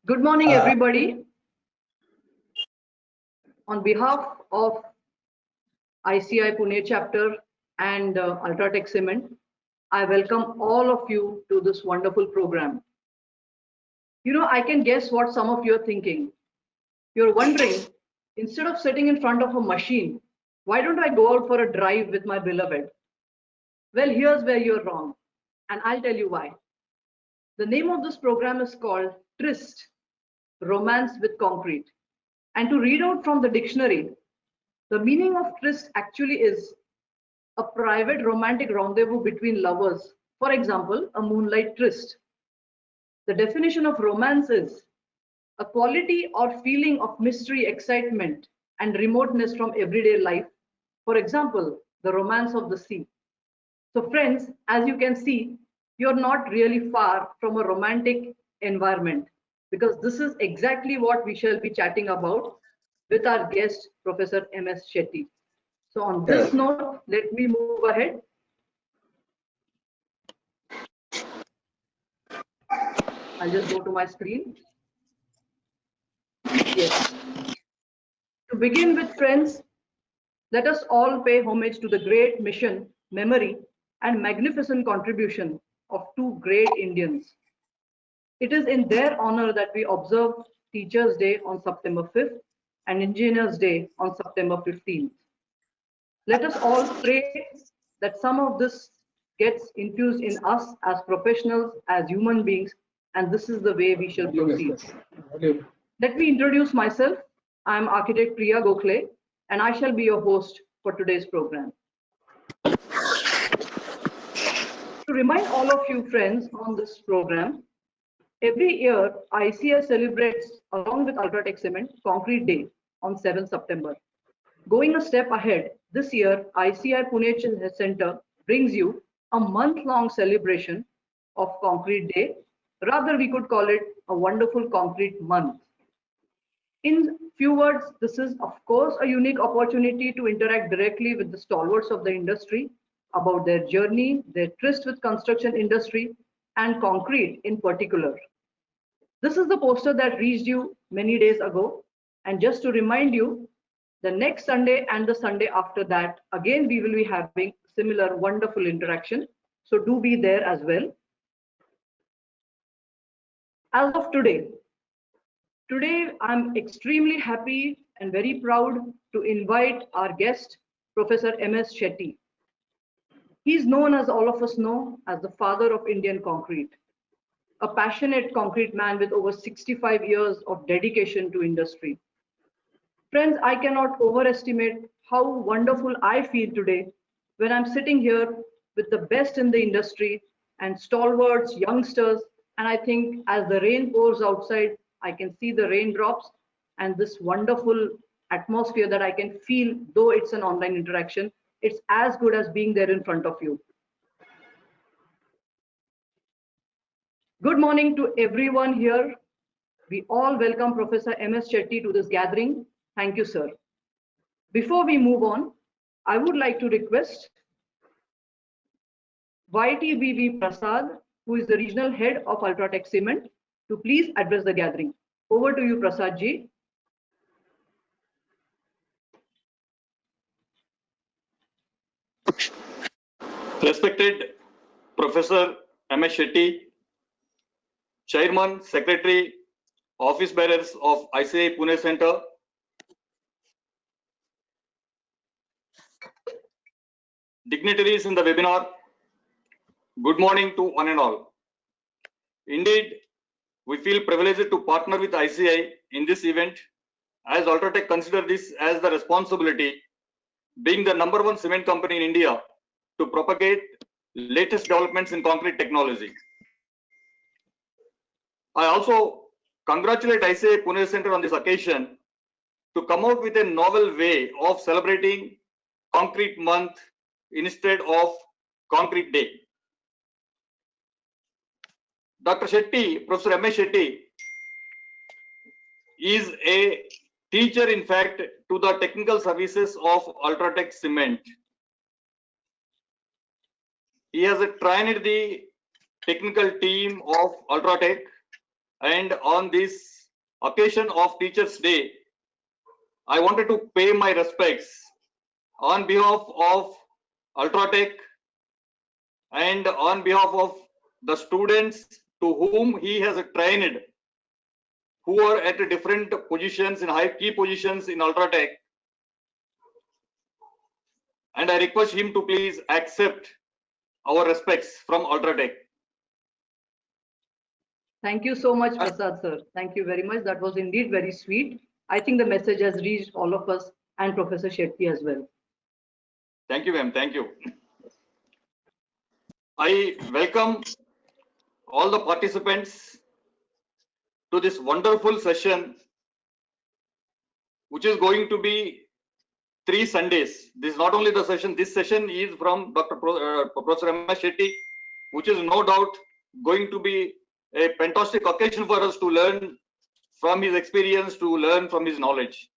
Good morning, everybody. On behalf of ICI Pune chapter and Ultratech Cement, I welcome all of you to this wonderful program. I can guess what some of you are thinking. You're wondering, instead of sitting in front of a machine, why don't I go out for a drive with my beloved? Well, here's where you're wrong, and I'll tell you why. The name of this program is called Tryst, Romance with Concrete. And to read out from the dictionary, the meaning of tryst actually is a private romantic rendezvous between lovers. For example, a moonlight tryst. The definition of romance is a quality or feeling of mystery, excitement, and remoteness from everyday life. For example, the romance of the sea. So, friends, as you can see, you're not really far from a romantic environment because this is exactly what we shall be chatting about with our guest, Professor M.S. Shetty. So on this note, let me move ahead. I'll just go to my screen. Yes. To begin with, friends, let us all pay homage to the great mission, memory, and magnificent contribution of two great Indians. It is in their honor that we observe Teachers' Day on September 5th and Engineers' Day on September 15th. Let us all pray that some of this gets infused in us as professionals, as human beings, and this is the way we shall proceed. Let me introduce myself. I am architect Priya Gokhale, and I shall be your host for today's program. To remind all of you friends on this program, every year ICI celebrates, along with Ultratech Cement, Concrete Day on 7th September. Going a step ahead, this year ICI Pune Centre brings you a month-long celebration of Concrete Day. Rather, we could call it a wonderful concrete month. In few words, this is of course a unique opportunity to interact directly with the stalwarts of the industry about their journey, their tryst with construction industry and concrete in particular. This is the poster that reached you many days ago. And just to remind you, the next Sunday and the Sunday after that, again, we will be having similar wonderful interaction. So do be there as well. As of today I'm extremely happy and very proud to invite our guest, Professor M.S. Shetty. He's known, as all of us know, as the father of Indian concrete, a passionate concrete man with over 65 years of dedication to industry. Friends, I cannot overestimate how wonderful I feel today when I'm sitting here with the best in the industry and stalwarts, youngsters, and I think as the rain pours outside, I can see the raindrops and this wonderful atmosphere that I can feel, though it's an online interaction, it's as good as being there in front of you. Good morning to everyone here. We all welcome Professor M.S. Shetty to this gathering. Thank you, sir. Before we move on, I would like to request YTBV Prasad, who is the regional head of Ultratech Cement, to please address the gathering. Over to you, Prasad ji. Respected Professor M.S. Shetty, Chairman, Secretary, Office Bearers of ICI Pune Centre, dignitaries in the webinar, good morning to one and all. Indeed, we feel privileged to partner with ICI in this event, as Ultratech consider this as the responsibility, being the #1 cement company in India, to propagate latest developments in concrete technology. I also congratulate ICI Pune Centre on this occasion to come out with a novel way of celebrating Concrete Month instead of Concrete Day. Dr. Shetty, Professor M.S. Shetty, is a teacher, in fact, to the technical services of Ultratech Cement. He has trained the technical team of Ultratech, and on this occasion of Teachers' Day, I wanted to pay my respects on behalf of Ultratech and on behalf of the students to whom he has trained, who are at different positions in key positions in Ultratech, and I request him to please accept our respects from Ultratech. Thank you so much, Prasad sir. Thank you very much. That was indeed very sweet. I think the message has reached all of us and Professor Shetty as well. Thank you, ma'am. Thank you. I welcome all the participants to this wonderful session, which is going to be 3 Sundays. This is not only the session, this session is from Professor M. Shetty, which is no doubt going to be a fantastic occasion for us to learn from his experience, to learn from his knowledge.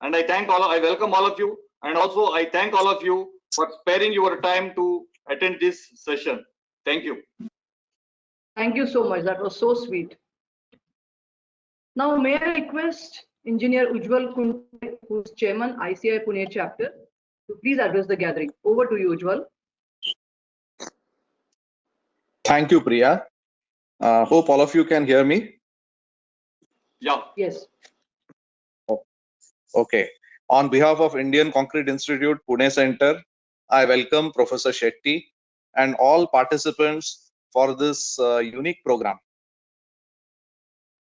And I welcome all of you, and also I thank all of you for sparing your time to attend this session. Thank you. Thank you so much. That was so sweet. Now, may I request Engineer Ujjwal Kunde, who is Chairman ICI Pune Chapter, to please address the gathering. Over to you, Ujjwal. Thank you, Priya. Hope all of you can hear me. Yeah. Yes. Okay. On behalf of Indian Concrete Institute Pune Centre, I welcome Professor Shetty and all participants for this unique program.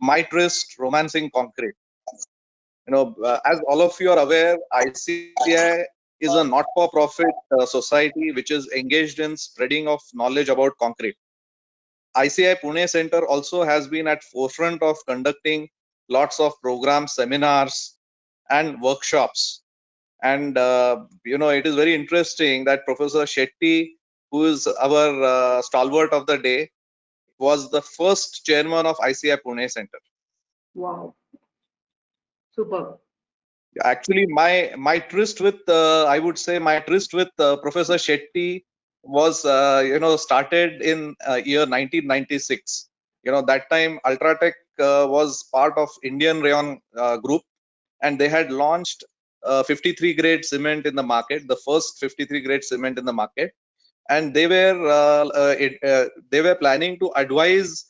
My Tryst, Romancing Concrete. As all of you are aware, ICI is a not-for-profit society which is engaged in spreading of knowledge about concrete. ICI Pune Centre also has been at forefront of conducting lots of programs, seminars, and workshops. And it is very interesting that Professor Shetty, who is our stalwart of the day, was the first chairman of ICI Pune Centre. Wow. Super. Actually, my tryst with I would say my tryst with Professor Shetty was started in year 1996. That time Ultratech was part of Indian Rayon group, and they had launched 53 grade cement in the market, the first 53 grade cement in the market, and they were planning to advise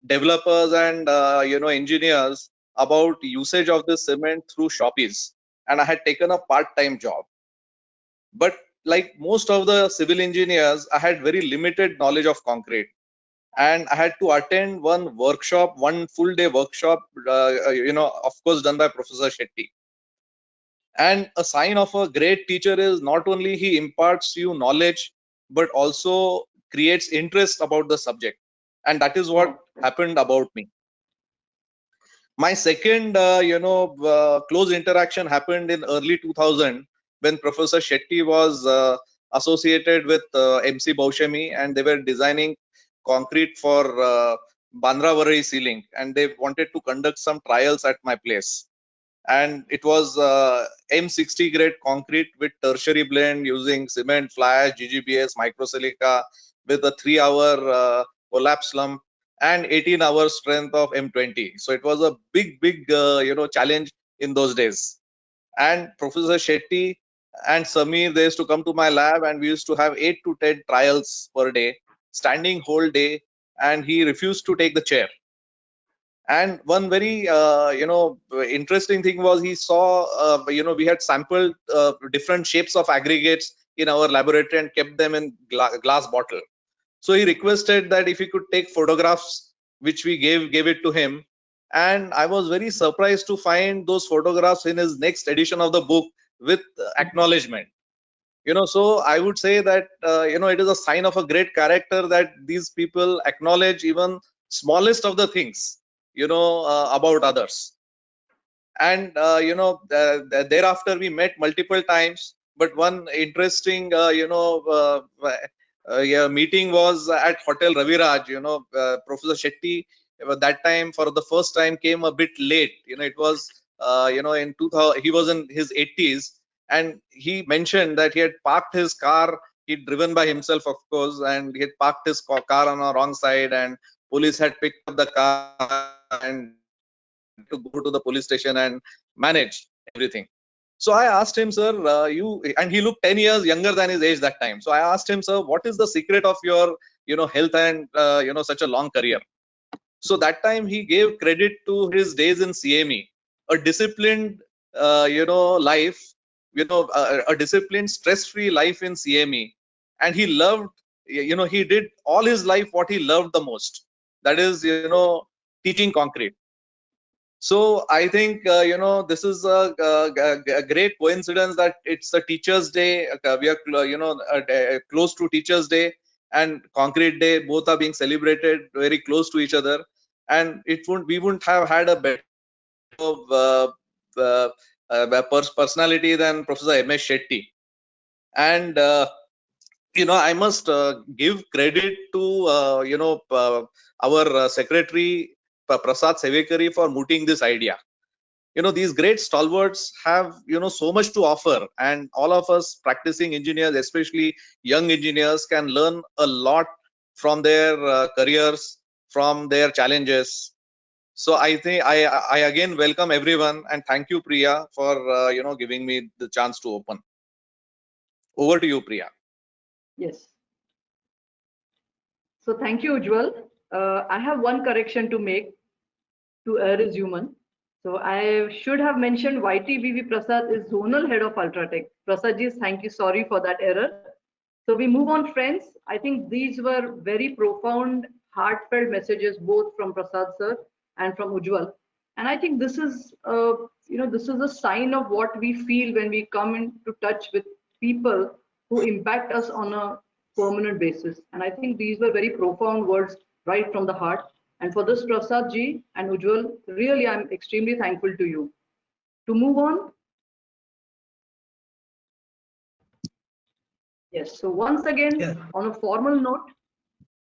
developers and engineers about usage of the cement through shoppies. And I had taken a part-time job, but like most of the civil engineers, I had very limited knowledge of concrete, and I had to attend one workshop, one full day workshop, of course done by Professor Shetty. And a sign of a great teacher is not only he imparts you knowledge, but also creates interest about the subject. And that is what happened about me. My second, close interaction happened in early 2000 when Professor Shetty was associated with MC Baushami, and they were designing concrete for Bandra Varai ceiling, and they wanted to conduct some trials at my place. And it was M60 grade concrete with tertiary blend using cement, fly ash, GGBS, microsilica with a 3-hour collapse slump and 18 hours strength of M20. So it was a big challenge in those days. And Professor Shetty and Samir, they used to come to my lab, and we used to have 8 to 10 trials per day, standing whole day, and he refused to take the chair. And one very interesting thing was he saw we had sampled different shapes of aggregates in our laboratory and kept them in glass bottle. So he requested that if he could take photographs, which we gave it to him. And I was very surprised to find those photographs in his next edition of the book with acknowledgement. So I would say that it is a sign of a great character that these people acknowledge even smallest of the things about others. And thereafter we met multiple times, but one interesting meeting was at Hotel Raviraj. Professor Shetty that time for the first time came a bit late. It was in 2000, he was in his 80s, and he mentioned that he had parked his car, he'd driven by himself, of course, and he had parked his car on the wrong side, and police had picked up the car and to go to the police station and manage everything. So I asked him, sir, and he looked 10 years younger than his age that time. So I asked him, sir, what is the secret of your, health and, such a long career? So that time he gave credit to his days in CME, a disciplined, life, a disciplined, stress-free life in CME. And he loved, he did all his life what he loved the most. That is, teaching concrete. So I think this is a great coincidence that it's a Teachers' Day. We are close to Teachers' Day and Concrete Day. Both are being celebrated very close to each other, and we wouldn't have had a better personality than Professor M.S. Shetty. And I must give credit to our secretary Prasad Sevekari for mooting this idea. These great stalwarts have so much to offer, and all of us practicing engineers, especially young engineers, can learn a lot from their careers, from their challenges. So I think I again welcome everyone, and thank you, Priya, for giving me the chance to open. Over to you, Priya. Yes. So thank you, Ujjwal. I have one correction to make. To err is human. So I should have mentioned YTVV Prasad is zonal head of Ultratech. Prasad ji, thank you. Sorry for that error. So we move on, friends. I think these were very profound, heartfelt messages, both from Prasad sir and from Ujjwal. And I think this is, this is a sign of what we feel when we come into touch with people who impact us on a permanent basis. And I think these were very profound words right from the heart. And for this, Prasad ji and Ujjwal, really, I'm extremely thankful to you. To move on. Yes, so once again, on a formal note,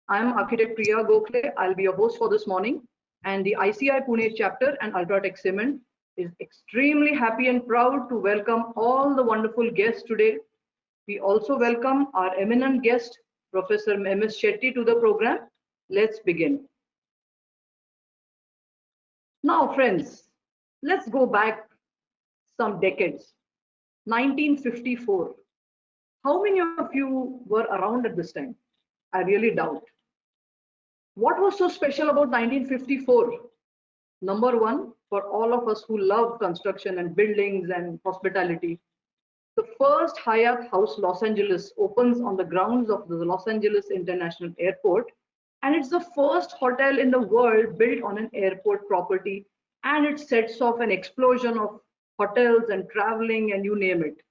I'm architect Priya Gokhale. I'll be your host for this morning. And the ICI Pune chapter and Ultratech Cement is extremely happy and proud to welcome all the wonderful guests today. We also welcome our eminent guest, Professor M.S. Shetty, to the program. Let's begin. Now, friends, let's go back some decades. 1954. How many of you were around at this time? I really doubt. What was so special about 1954? Number one, for all of us who love construction and buildings and hospitality, the first Hyatt House Los Angeles opens on the grounds of the Los Angeles International Airport, and it's the first hotel in the world built on an airport property, and it sets off an explosion of hotels and traveling and you name it.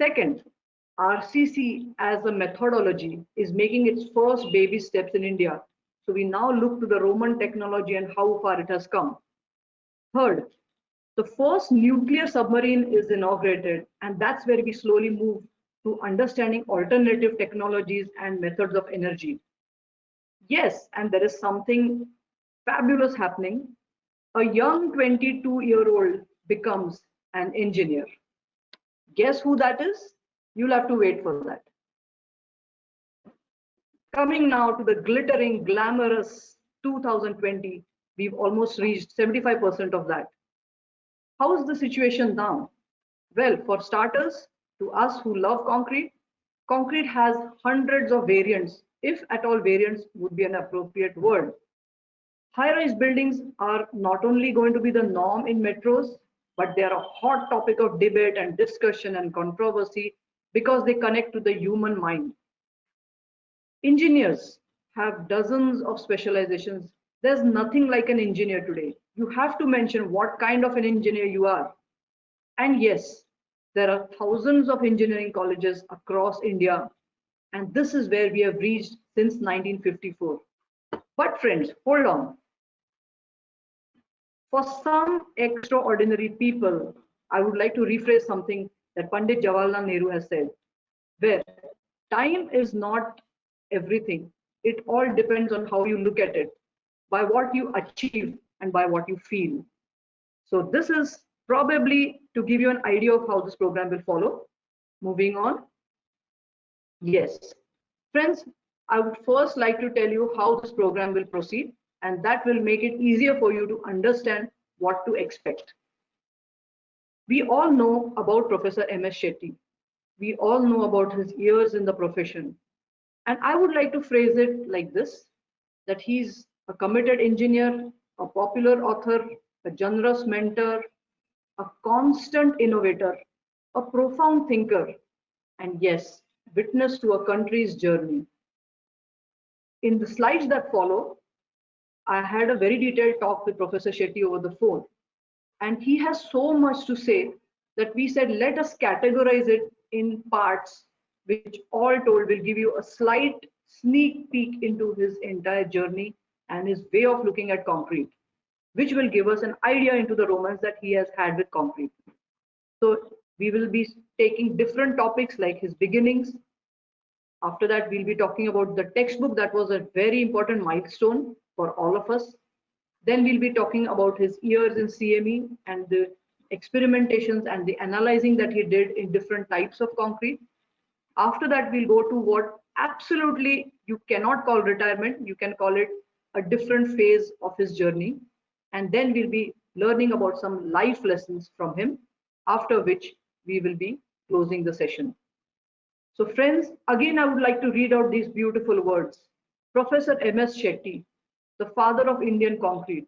Second, RCC as a methodology is making its first baby steps in India. So we now look to the Roman technology and how far it has come. Third, the first nuclear submarine is inaugurated, and that's where we slowly move to understanding alternative technologies and methods of energy. Yes, and there is something fabulous happening. A young 22-year-old becomes an engineer. Guess who that is? You'll have to wait for that. Coming now to the glittering, glamorous 2020, we've almost reached 75% of that. How is the situation now? Well, for starters, to us who love concrete, concrete has hundreds of variants, if at all variants would be an appropriate word. High-rise buildings are not only going to be the norm in metros, but they are a hot topic of debate and discussion and controversy because they connect to the human mind. Engineers have dozens of specializations. There's nothing like an engineer today. You have to mention what kind of an engineer you are. And yes, there are thousands of engineering colleges across India, and this is where we have reached since 1954. But friends, hold on. For some extraordinary people, I would like to rephrase something that Pandit Jawaharlal Nehru has said, where time is not everything. It all depends on how you look at it, by what you achieve and by what you feel. So this is probably to give you an idea of how this program will follow. Moving on. Yes. Friends, I would first like to tell you how this program will proceed, and that will make it easier for you to understand what to expect. We all know about Professor M.S. Shetty. We all know about his years in the profession. And I would like to phrase it like this, that he's a committed engineer, a popular author, a generous mentor, a constant innovator, a profound thinker, and yes, witness to a country's journey. In the slides that follow, I had a very detailed talk with Professor Shetty over the phone, and he has so much to say that we said let us categorize it in parts, which all told will give you a slight sneak peek into his entire journey and his way of looking at concrete, which will give us an idea into the romance that he has had with concrete. So we will be taking different topics like his beginnings. After that, we'll be talking about the textbook that was a very important milestone for all of us. Then we'll be talking about his years in CME and the experimentations and the analyzing that he did in different types of concrete. After that, we'll go to what absolutely you cannot call retirement. You can call it a different phase of his journey. And then we'll be learning about some life lessons from him, after which we will be closing the session. So friends, again, I would like to read out these beautiful words. Professor M.S. Shetty, the father of Indian concrete.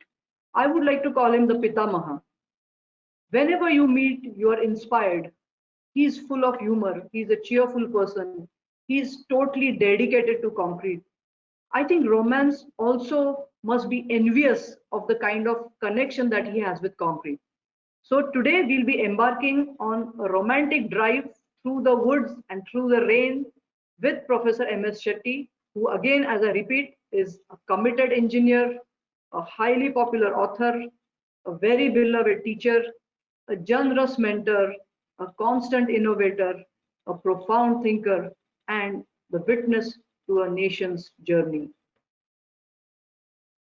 I would like to call him the Pitamaha. Whenever you meet, you are inspired. He's full of humor. He's a cheerful person. He's totally dedicated to concrete. I think romance also must be envious of the kind of connection that he has with concrete. So today we'll be embarking on a romantic drive through the woods and through the rain with Professor M.S. Shetty, who again, as I repeat, is a committed engineer, a highly popular author, a very beloved teacher, a generous mentor, a constant innovator, a profound thinker, and the witness to a nation's journey.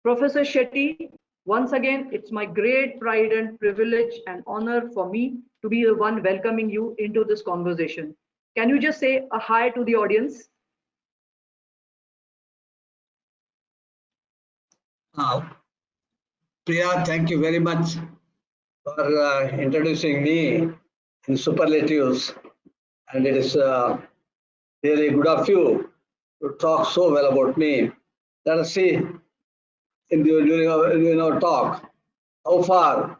Professor Shetty, once again, it's my great pride and privilege and honor for me to be the one welcoming you into this conversation. Can you just say a hi to the audience? Priya, thank you very much for introducing me in superlatives. And it is really good of you to talk so well about me. Let us see during our talk how far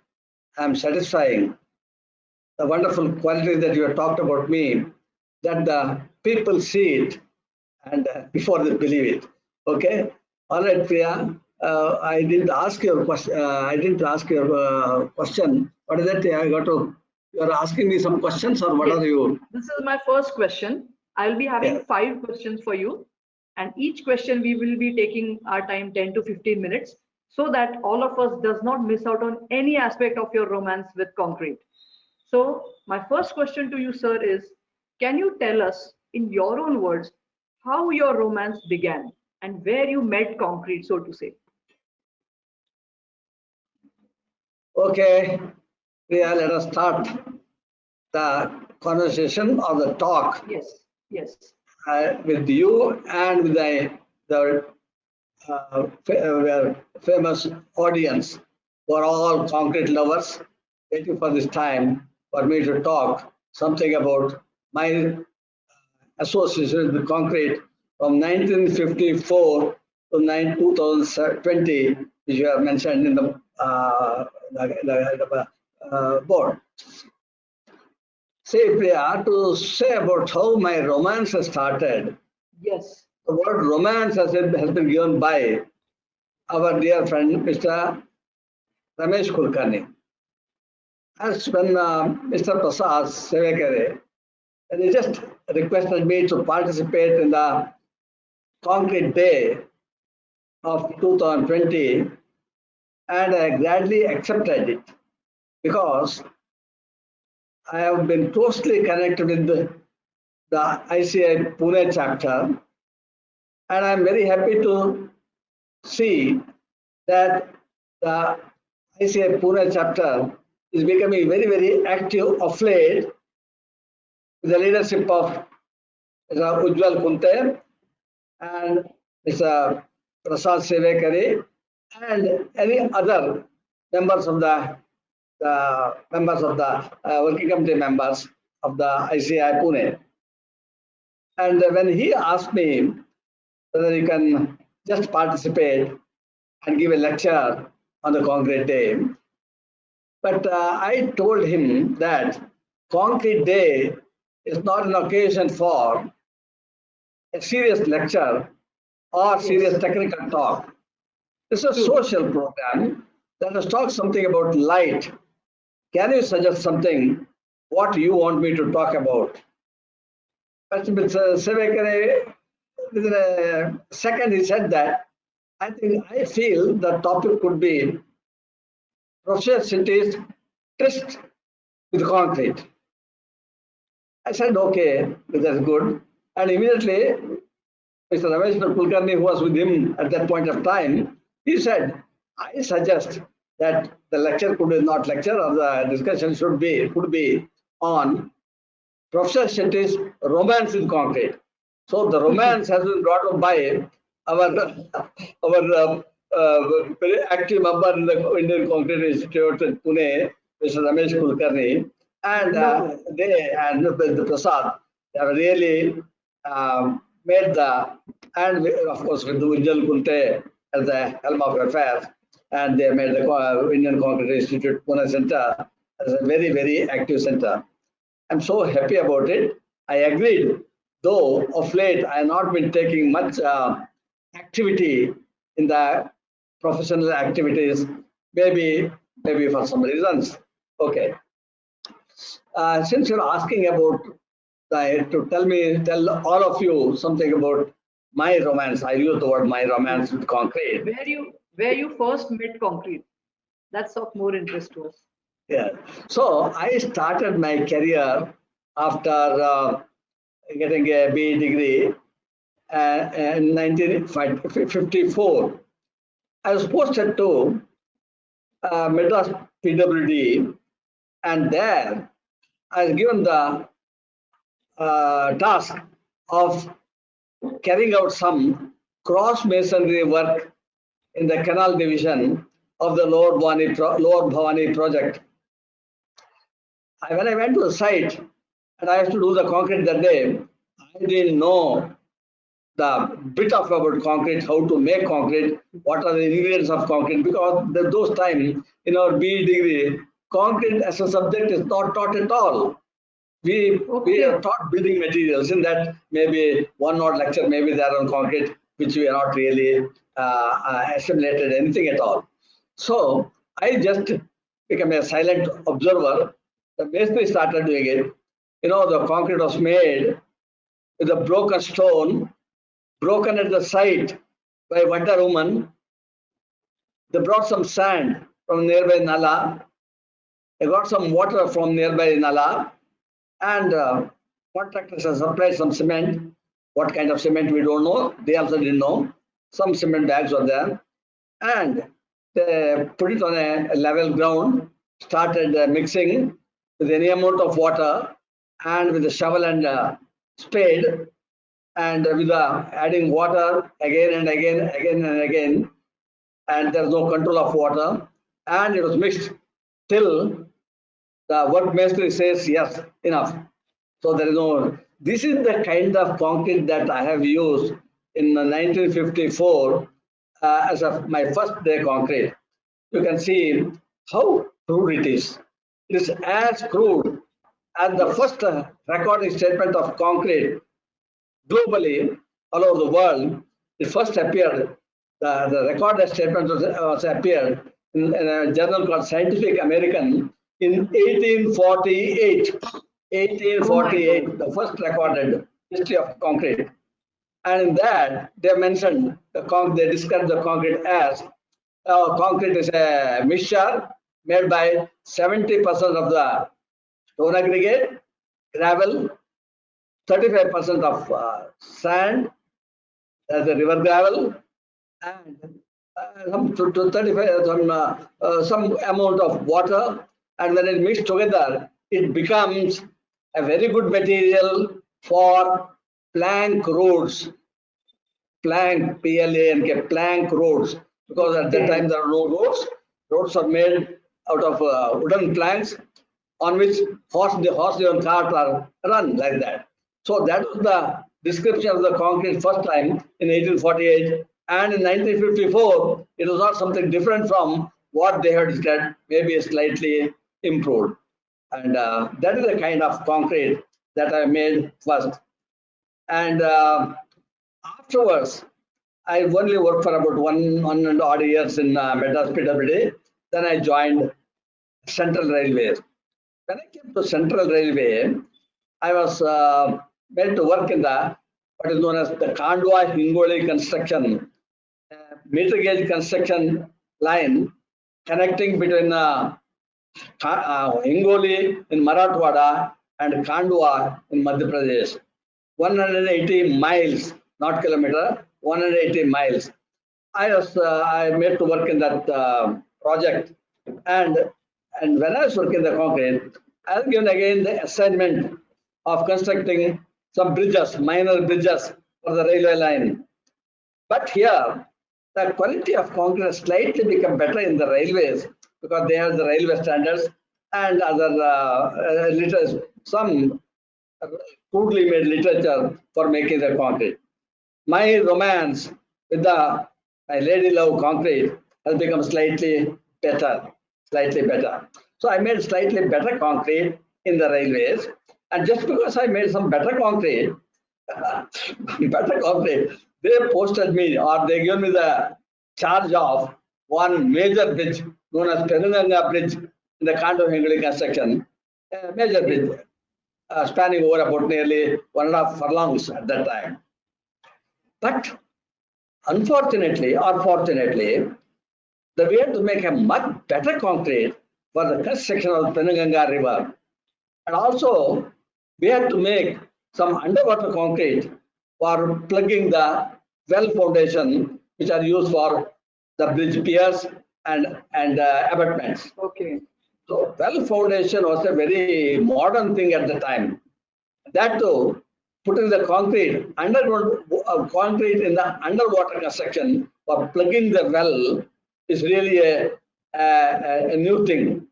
I am satisfying the wonderful qualities that you have talked about me, that the people see it and before they believe it. Okay. All right, Priya. I didn't ask your question. Question. What is that? I got to. You are asking me some questions, or what Yes. are you? This is my first question. I'll be having Yeah. 5 questions for you. And each question we will be taking our time 10 to 15 minutes so that all of us does not miss out on any aspect of your romance with concrete. So my first question to you, sir, is can you tell us in your own words how your romance began and where you met concrete, so to say? Okay, Priya. Let us start the conversation or the talk Yes, yes. with you and with the famous audience who are all concrete lovers. Thank you for this time for me to talk something about my association with concrete from 1954 to 2020, which you have mentioned in the, board. Say, Priya, to say about how my romance has started, Yes. the word romance has been given by our dear friend Mr. Ramesh Kulkarni. As when Mr. Prasad Sevekare, and he just requested me to participate in the Concrete Day of 2020, and I gladly accepted it because I have been closely connected with the ICI Pune chapter, and I'm very happy to see that the ICI Pune chapter is becoming very, very active of late with the leadership of Mr. Ujjwal Kunte and Mr. Prasad Sevekare and any other members of the working committee members of the ICI Pune. And when he asked me whether you can just participate and give a lecture on the concrete day, but I told him that concrete day is not an occasion for a serious lecture or serious technical talk. This is a social program. Let us talk something about light. Can you suggest something? What you want me to talk about? Mr. Sevekare, within a second, he said that I feel the topic could be Professor Shetty's Tryst with concrete. I said, okay, that's good. And immediately, Mr. Ramesh Kulkarni, who was with him at that point of time, he said, I suggest that the lecture could be not lecture, or the discussion could be on Professor Shetty's romance in concrete. So the romance has been brought up by our very active member in the Indian Concrete Institute in Pune, Mr. Ramesh Kulkarni, and they and the Prasad have really made and of course with the Ujjal Kunte at the helm of affairs, and they made the Indian Concrete Institute Pune Centre as a very, very active center. I'm so happy about it. I agreed, though of late I have not been taking much activity in the professional activities, maybe for some reasons. Okay. Since you're asking about to tell all of you something about my romance. I use the word my romance with concrete. Where you first met concrete. That's of more interest to us. Yeah. So I started my career after getting a BE degree in 1954. I was posted to Madras PWD, and there I was given the task of carrying out some cross masonry work in the canal division of the Lower Bhavani project. When I went to the site and I had to do the concrete that day, I didn't know the bit of about concrete, how to make concrete, what are the ingredients of concrete, because those times in our BE degree, concrete as a subject is not taught at all. We are taught building materials, in that maybe one odd lecture maybe there on concrete, which we are not really assimilated anything at all. So I just became a silent observer. The masonry started doing it. The concrete was made with a broken stone, broken at the site by Wonder Woman. They brought some sand from nearby Nala. They got some water from nearby Nala, and contractors have supplied some cement. What kind of cement we don't know. They also didn't know. Some cement bags were there, and they put it on a level ground. Started mixing with any amount of water, and with a shovel and spade, and with adding water again and again, and there's no control of water, and it was mixed till the work masonry says yes, enough. So there is no. This is the kind of concrete that I have used in 1954 as of my first day concrete. You can see how crude it is. It is as crude as the first recording statement of concrete globally all over the world. It first appeared. The recorded statement was appeared in a journal called Scientific American in 1848. 1848, the first recorded history of concrete. And in that, they mentioned they described the concrete as concrete is a mixture made by 70% of the stone aggregate, gravel, 35% of sand, the river gravel, and some amount of water. And when it mixed together, it becomes a very good material for plank roads. Plank, PLANK, plank roads. Because at that time there are no roads. Roads are made out of wooden planks on which horse-drawn cars are run like that. So that was the description of the concrete first time in 1848, and in 1954 it was not something different from what they had said, maybe slightly improved. And that is the kind of concrete that I made first. And afterwards, I only worked for about one and odd years in Madras PWD. Then I joined Central Railway. When I came to Central Railway, I was made to work in the what is known as the Khandwa Hingoli construction, meter gauge construction line connecting between Hingoli in Marathwada and Khandwa in Madhya Pradesh. 180 miles, not kilometer, 180 miles. I made to work in that project, and when I was working the concrete, I was given again the assignment of constructing some bridges, minor bridges for the railway line. But here, the quality of concrete has slightly become better in the railways because they have the railway standards and other some crudely made literature for making the concrete. My romance with my lady love concrete has become slightly better, slightly better. So I made slightly better concrete in the railways, and just because I made some better concrete, they posted me or they gave me the charge of one major bridge known as Penanganga Bridge in the Khandwa Hingoli construction, a major bridge spanning over about nearly 1.5 furlongs at that time. But unfortunately or fortunately, we had to make a much better concrete for the construction of the Penanganga River. And also, we had to make some underwater concrete for plugging the well foundation, which are used for the bridge piers and abutments. Okay. So, well foundation was a very modern thing at the time. That too, putting the concrete concrete in the underwater construction or plugging the well is really a new thing.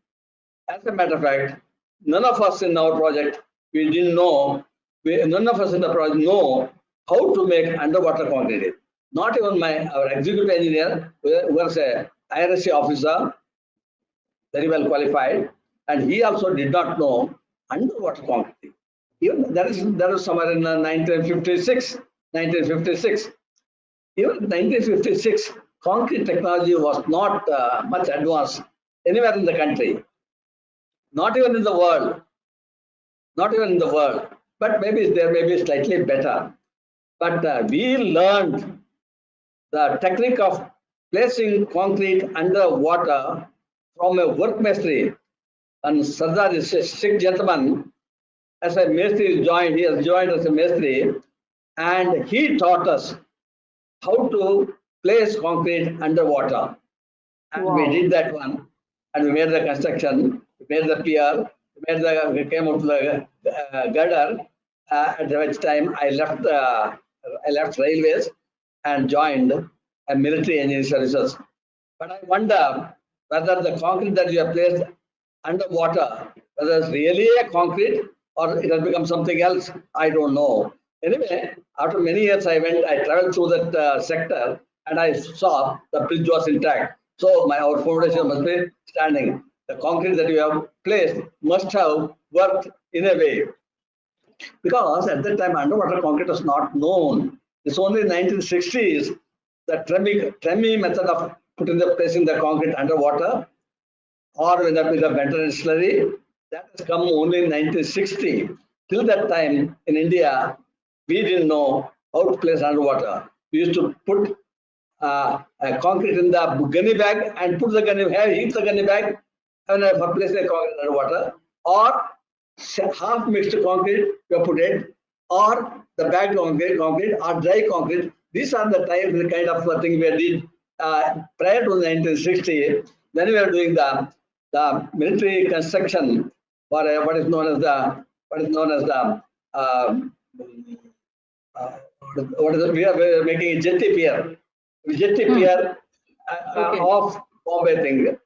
As a matter of fact, none of us in our project, we didn't know, none of us in the project know how to make underwater concrete. Not even our executive engineer, who was a IRSC officer, very well qualified, and he also did not know underwater concrete. Even that was somewhere in 1956. Even 1956, concrete technology was not much advanced anywhere in the country, not even in the world, not even in the world. But maybe there may be slightly better. But we learned the technique of placing concrete under water from a work mastery. And Sardar is a Sikh gentleman. As a maestri he has joined as a maestri, and he taught us how to place concrete underwater. And Wow. we did that one, and we made the construction, we made the pier, we came up to the girder. At which time I left railways and joined a military engineering services. But I wonder whether the concrete that you have placed underwater, whether it's really a concrete or it has become something else, I don't know. Anyway, after many years I traveled through that sector, and I saw the bridge was intact. So our foundation must be standing. The concrete that you have placed must have worked in a way. Because at that time underwater concrete was not known. It's only in 1960s the Tremmy method of placing the concrete underwater or with a maintenance slurry, that has come only in 1960. Till that time in India, we didn't know how to place underwater. We used to put concrete in the gunny bag and put the gunny, heat the gunny bag and for placing the concrete underwater, or half mixed concrete you put it, or the bagged concrete or dry concrete. These are the kind of thing we did prior to 1960 when we were doing the military construction for what is known as we are making a jetty pier, of Bombay thing.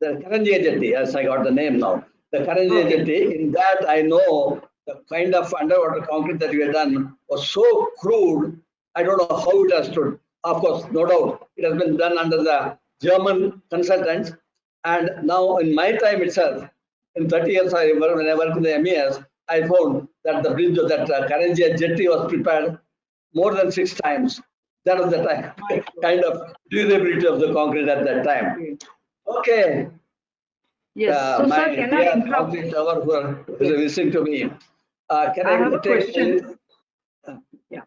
The Karanjia Jetty, yes, I got the name now. The Karanjia Okay. Jetty, in that I know the kind of underwater concrete that we had done was so crude, I don't know how it has stood. Of course, no doubt, it has been done under the German consultants. And now in my time itself, in 30 years when I worked in the MES, I found that the bridge, that Karanjia Jetty was prepared more than 6 times. That was the time, kind of durability of the concrete at that time. Okay. Yes. So, sir, My can I dear interrupt? concrete lover who is listening to me, can I have I a take question. Yeah.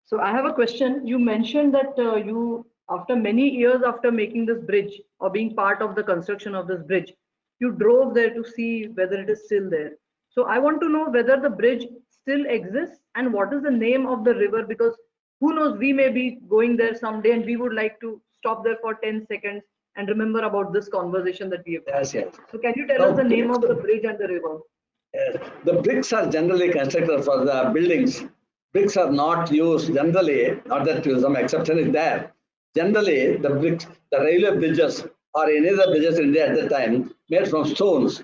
So I have a question. You mentioned that you, after many years after making this bridge or being part of the construction of this bridge, you drove there to see whether it is still there. So I want to know whether the bridge still exists and what is the name of the river, because who knows, we may be going there someday and we would like to stop there for 10 seconds and remember about this conversation that we have had. Yes, yes. So can you tell Now, us the name of the bridge and the river? the bricks are generally constructed for the buildings. Bricks are not used generally, not that some exception is there. Generally, the bricks, the railway bridges or any other bridges in India at the time made from stones.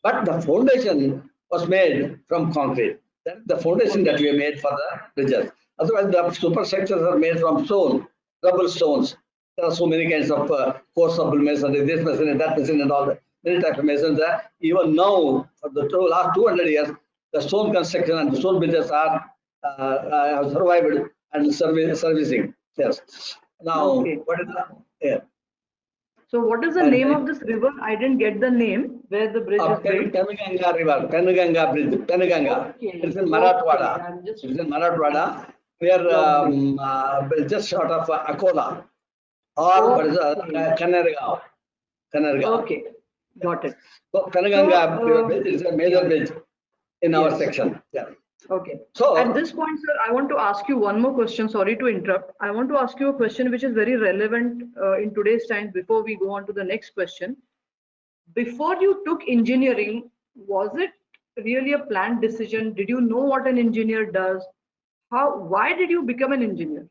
But the foundation was made from concrete. That is the foundation that we made for the bridges. Otherwise, the superstructures are made from stone, rubble stones. There are so many kinds of coarse rubble masonry, this masonry, that masonry, and all that. Many types of masonry. Even now, for the last 200 years, the stone construction and the stone bridges are have survived and servicing. Yes. Now, Okay. what is the? Yeah. So what is the And name of this river? I didn't get the name where the bridge is built. Penuganga River, Penuganga Bridge, Penuganga. Okay, It's in okay. Marathwada. I'm just It's in Marathwada. We are lovely. just short of Akola or what is Okay, Kannargaon. Kannargaon. okay, got it. So So, Penuganga River Bridge is a major yeah, bridge in our yes, section. Yeah. okay. At So this point, sir, I want to ask you one more question. Sorry to interrupt. I want to ask you a question which is very relevant in today's time before we go on to the next question. Before you took engineering, was it really a planned decision? Did you know what an engineer does? Why did you become an engineer?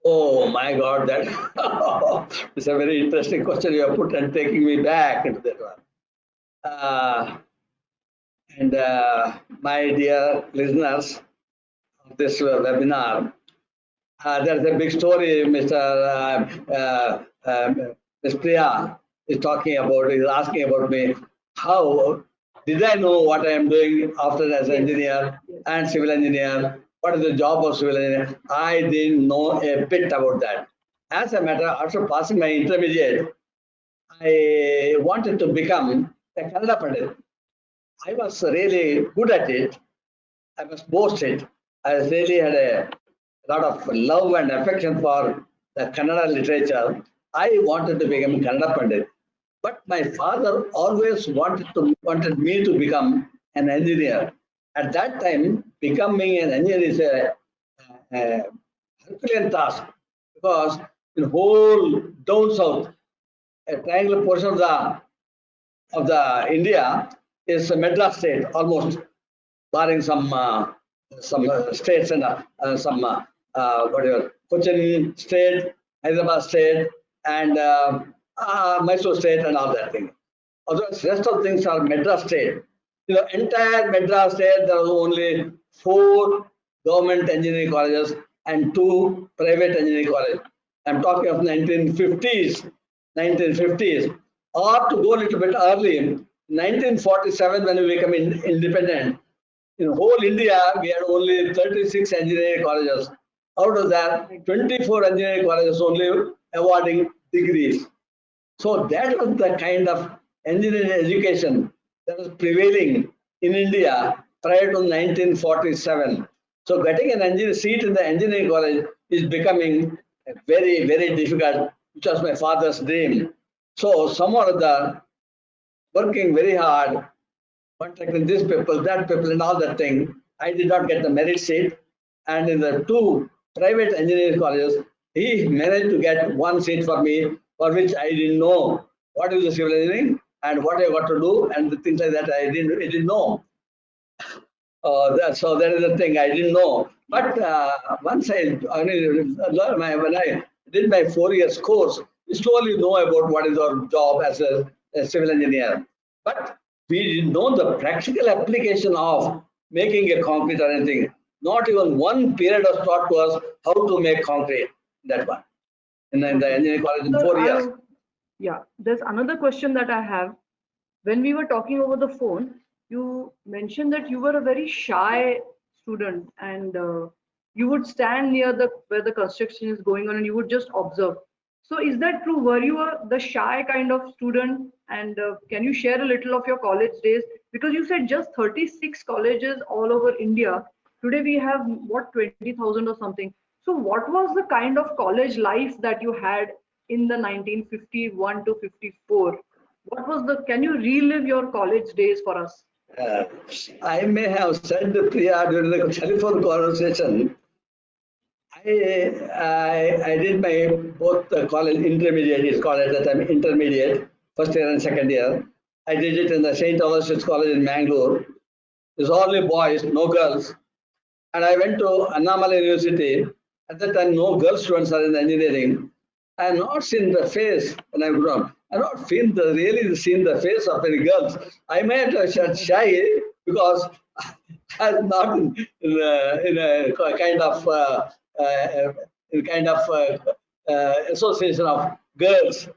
oh my God, that is a very interesting question you have put and taking me back into that one. And my dear listeners of this webinar, there's a big story Mr. Ms. Priya is talking about, is asking about me. How did I know what I am doing after as an Yes, engineer yes. and civil engineer? What is the job of civil engineer? I didn't know a bit about that. As a matter, after passing my intermediate, I wanted to become a Kannada Pandit. I was really good at it. I must boast it. I really had a lot of love and affection for the Kannada literature. I wanted to become a Kannada Pandit. But my father always wanted me to become an engineer. At that time, becoming an engineer is a Herculean task because in whole down south, a triangular portion of the India is Madras state almost, barring some states and whatever, Cochin state, Hyderabad state, and Mysore state, and all that thing. Otherwise, rest of things are Madras state. You know, entire Madras state, there are only 4 government engineering colleges and 2 private engineering colleges. I'm talking of 1950s, 1950s, or to go a little bit early, 1947 when we became independent. In whole India, we had only 36 engineering colleges. Out of that, 24 engineering colleges only awarding degrees. So that was the kind of engineering education that was prevailing in India prior to 1947. So getting an engineering seat in the engineering college is becoming very, very difficult, which was my father's dream. So some or other, working very hard, contacting this people, that people, and all that thing, I did not get the merit seat. And in the 2 private engineering colleges, he managed to get 1 seat for me, for which I didn't know what is the civil engineering and what I got to do, and the things like that I didn't know. So that is the thing I didn't know. But once when I did my 4 years course, we slowly know about what is our job as a civil engineer. But we know the practical application of making a concrete or anything. Not even one period was taught to us how to make concrete. That one in the engineering college in Sir, 4 years. Yeah, there's another question that I have. When we were talking over the phone, you mentioned that you were a very shy student and you would stand near where the construction is going on and you would just observe. So is that true? Were you the shy kind of student? And can you share a little of your college days? Because you said just 36 colleges all over India. Today we have what, 20,000 or something. So what was the kind of college life that you had in the 1951 to 54? What was can you relive your college days for us? I may have said Priya during the telephone conversation. I did my both college intermediate, it's called at the time intermediate, first year and second year. I did it in the St. Aloysius College in Mangalore. There's only boys, no girls. And I went to Annamalai University. At that time, no girl students are in engineering. I have not seen the face when I've grown. I have not really seen the face of any girls. I may have said shy because I'm not in a kind of association of girls.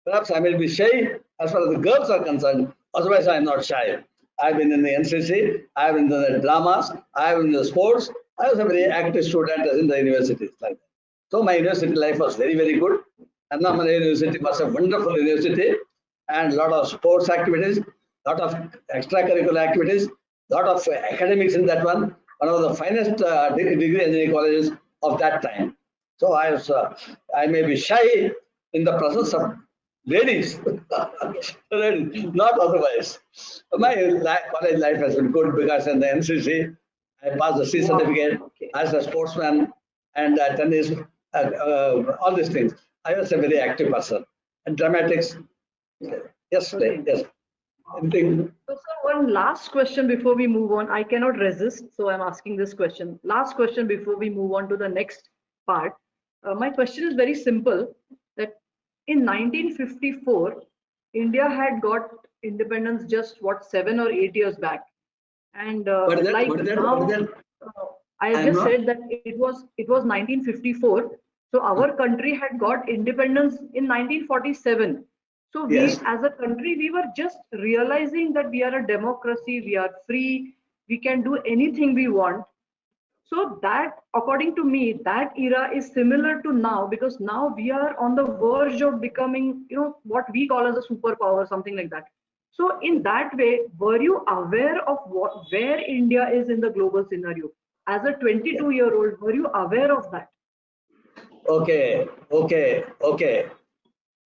Perhaps I may be shy as far as the girls are concerned. Otherwise, I'm not shy. I've been in the NCC, I've been in the dramas, I've been in the sports. I was a very active student in the university. Like that. So my university life was very, very good. Annamalai University was a wonderful university and a lot of sports activities, lot of extracurricular activities, lot of academics in that one. One of the finest degree engineering colleges of that time. So I may be shy in the presence of ladies, not otherwise. My college life has been good because in the NCC, I passed the C certificate as a sportsman and tennis, all these things. I was a very active person. And dramatics, yes, yes. Anything? So, sir, one last question before we move on. I cannot resist, so I'm asking this question. Last question before we move on to the next part. My question is very simple. That in 1954, India had got independence just what 7 or 8 years back, and like now, I just said that it was 1954. So our country had got independence in 1947. So we, Yes. as a country, we were just realizing that we are a democracy, we are free, we can do anything we want. So that, according to me, that era is similar to now because now we are on the verge of becoming, what we call as a superpower, something like that. So in that way, were you aware of where India is in the global scenario? As a 22-year-old, were you aware of that? Okay.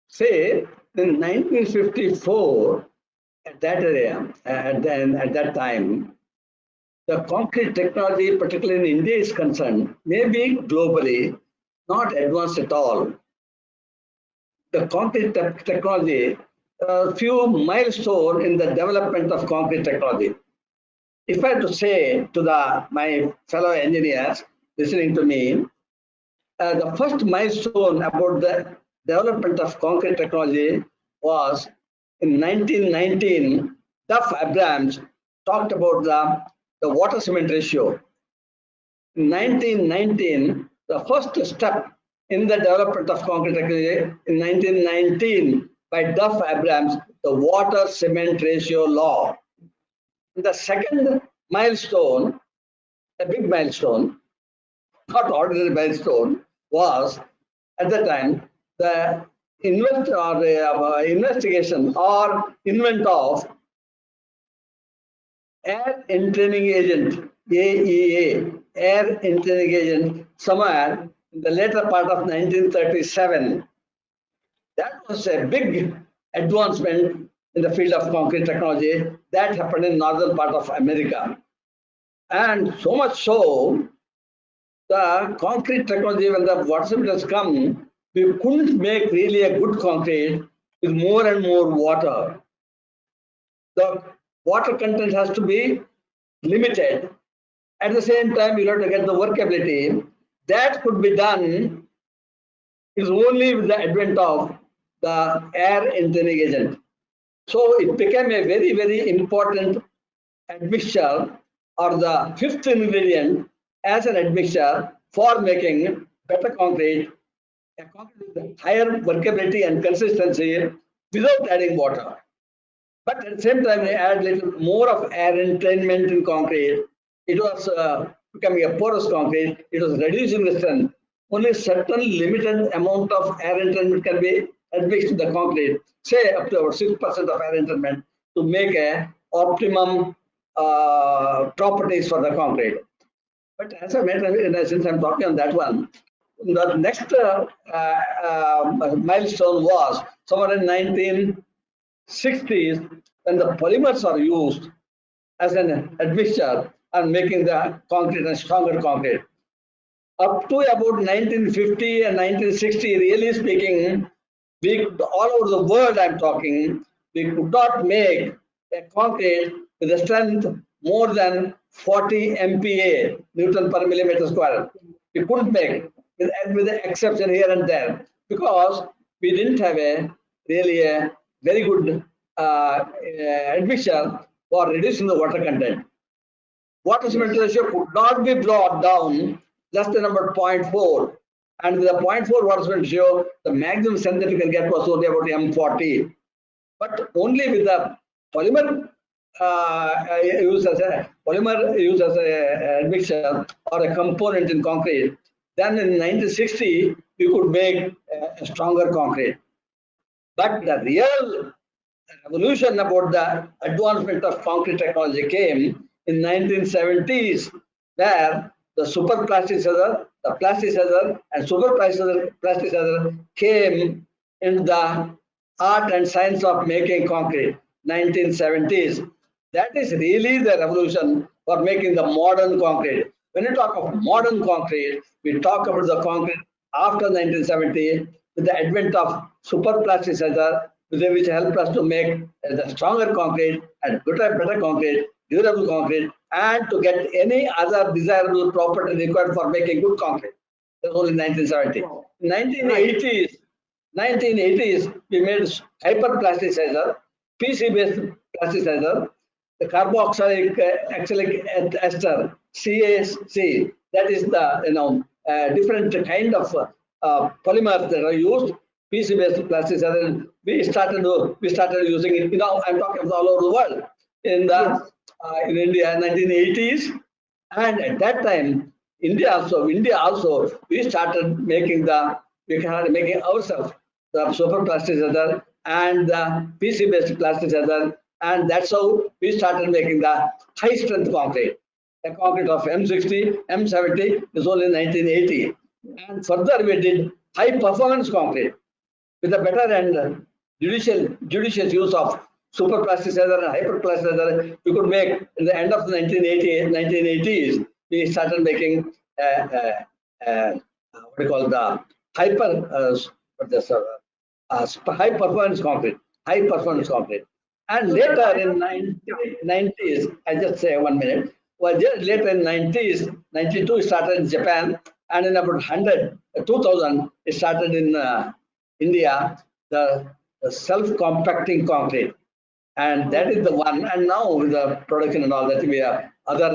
Say in 1954, at that area, at that time, the concrete technology, particularly in India, is concerned, may be globally not advanced at all. The concrete technology, a few milestones in the development of concrete technology. If I had to say to my fellow engineers listening to me, the first milestone about the development of concrete technology was in 1919. Duff Abrams talked about the water cement ratio. In 1919, the first step in the development of concrete technology in 1919 by Duff Abrams, the water cement ratio law. The second milestone, a big milestone, not ordinary milestone, was at the time the investigation or invent of air entraining agent, AEA, air entraining agent, somewhere in the later part of 1937. That was a big advancement in the field of concrete technology that happened in northern part of America. And so much so, the concrete technology, when the water cement has come, we couldn't make really a good concrete with more and more water. The water content has to be limited. At the same time, you have to get the workability. That could be done is only with the advent of the air entering agent. So it became a very, very important admixture or the fifth ingredient as an admixture for making better concrete, a concrete with higher workability and consistency without adding water. But at the same time, they add little more of air entrainment in concrete. It was becoming a porous concrete. It was reducing the strength. Only certain limited amount of air entrainment can be admixed to the concrete, say up to about 6% of air entrainment to make a optimum properties for the concrete. But as a matter, since I'm talking on that one, the next milestone was somewhere in 1960s when the polymers are used as an admixture and making the concrete a stronger concrete. Up to about 1950 and 1960, really speaking, we all over the world I'm talking, we could not make a concrete with a strength more than 40 MPa, Newton per millimeter square. We couldn't make, with the exception here and there, because we didn't have really a very good admixture for reducing the water content. Water cement ratio could not be brought down less than about 0.4. And with a 0.4 water cement ratio, the maximum strength that you can get was only about M40. But only with the polymer used as a admixture or a component in concrete, then in 1960 you could make a stronger concrete. But the real revolution about the advancement of concrete technology came in 1970s, where the super plasticizer, the plasticizer and super plasticizer came in the art and science of making concrete, 1970s. That is really the revolution for making the modern concrete. When you talk of modern concrete, we talk about the concrete after 1970 with the advent of super plasticizer, which helped us to make the stronger concrete and better concrete, durable concrete, and to get any other desirable property required for making good concrete. That was only 1970. 1980s, we made hyperplasticizer, PC-based plasticizer, the carboxylic ester, CAC. That is the different kind of polymers that are used. PC-based plasticizer. We started using it. I'm talking about all over the world. In India, 1980s, and at that time, India also, we started making ourselves the super plasticizer and the PC-based plasticizer, and that's how we started making the high-strength concrete. The concrete of M60, M70 is only 1980, and further we did high-performance concrete with a better and judicious use of super plasticizer and hyperplasticizer. We could make in the end of the 1980s. We started making what we call the high performance concrete, and later in 90s, I just say 1 minute. Well, later in 90s, 92 it started in Japan, and in about 2000 it started in India, the self-compacting concrete, and that is the one. And now with the production and all that, we have other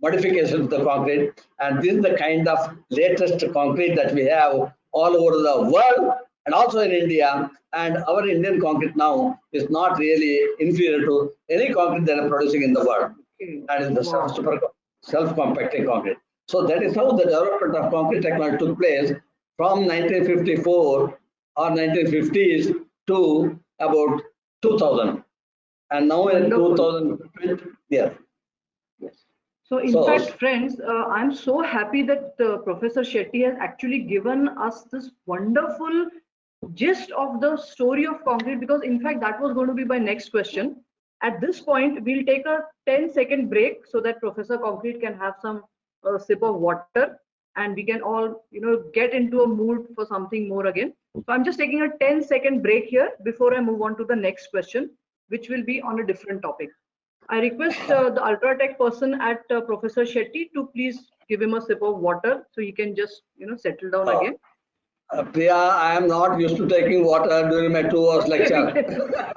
modifications of the concrete, and this is the kind of latest concrete that we have all over the world and also in India. And our Indian concrete now is not really inferior to any concrete that are producing in the world. That is the self-compacting concrete. So that is how the development of concrete technology took place from 1954 or 1950s to about 2000, and now in 2020, yeah. So in fact, friends, I'm so happy that Professor Shetty has actually given us this wonderful gist of the story of concrete, because in fact that was going to be my next question. At this point, we'll take a 10-second break so that Professor Concrete can have some sip of water, and we can all, get into a mood for something more again. So I'm just taking a 10-second break here before I move on to the next question, which will be on a different topic. I request the Ultratech person at Professor Shetty to please give him a sip of water so he can just, settle down again. Priya, I am not used to taking water during my 2 hours lecture.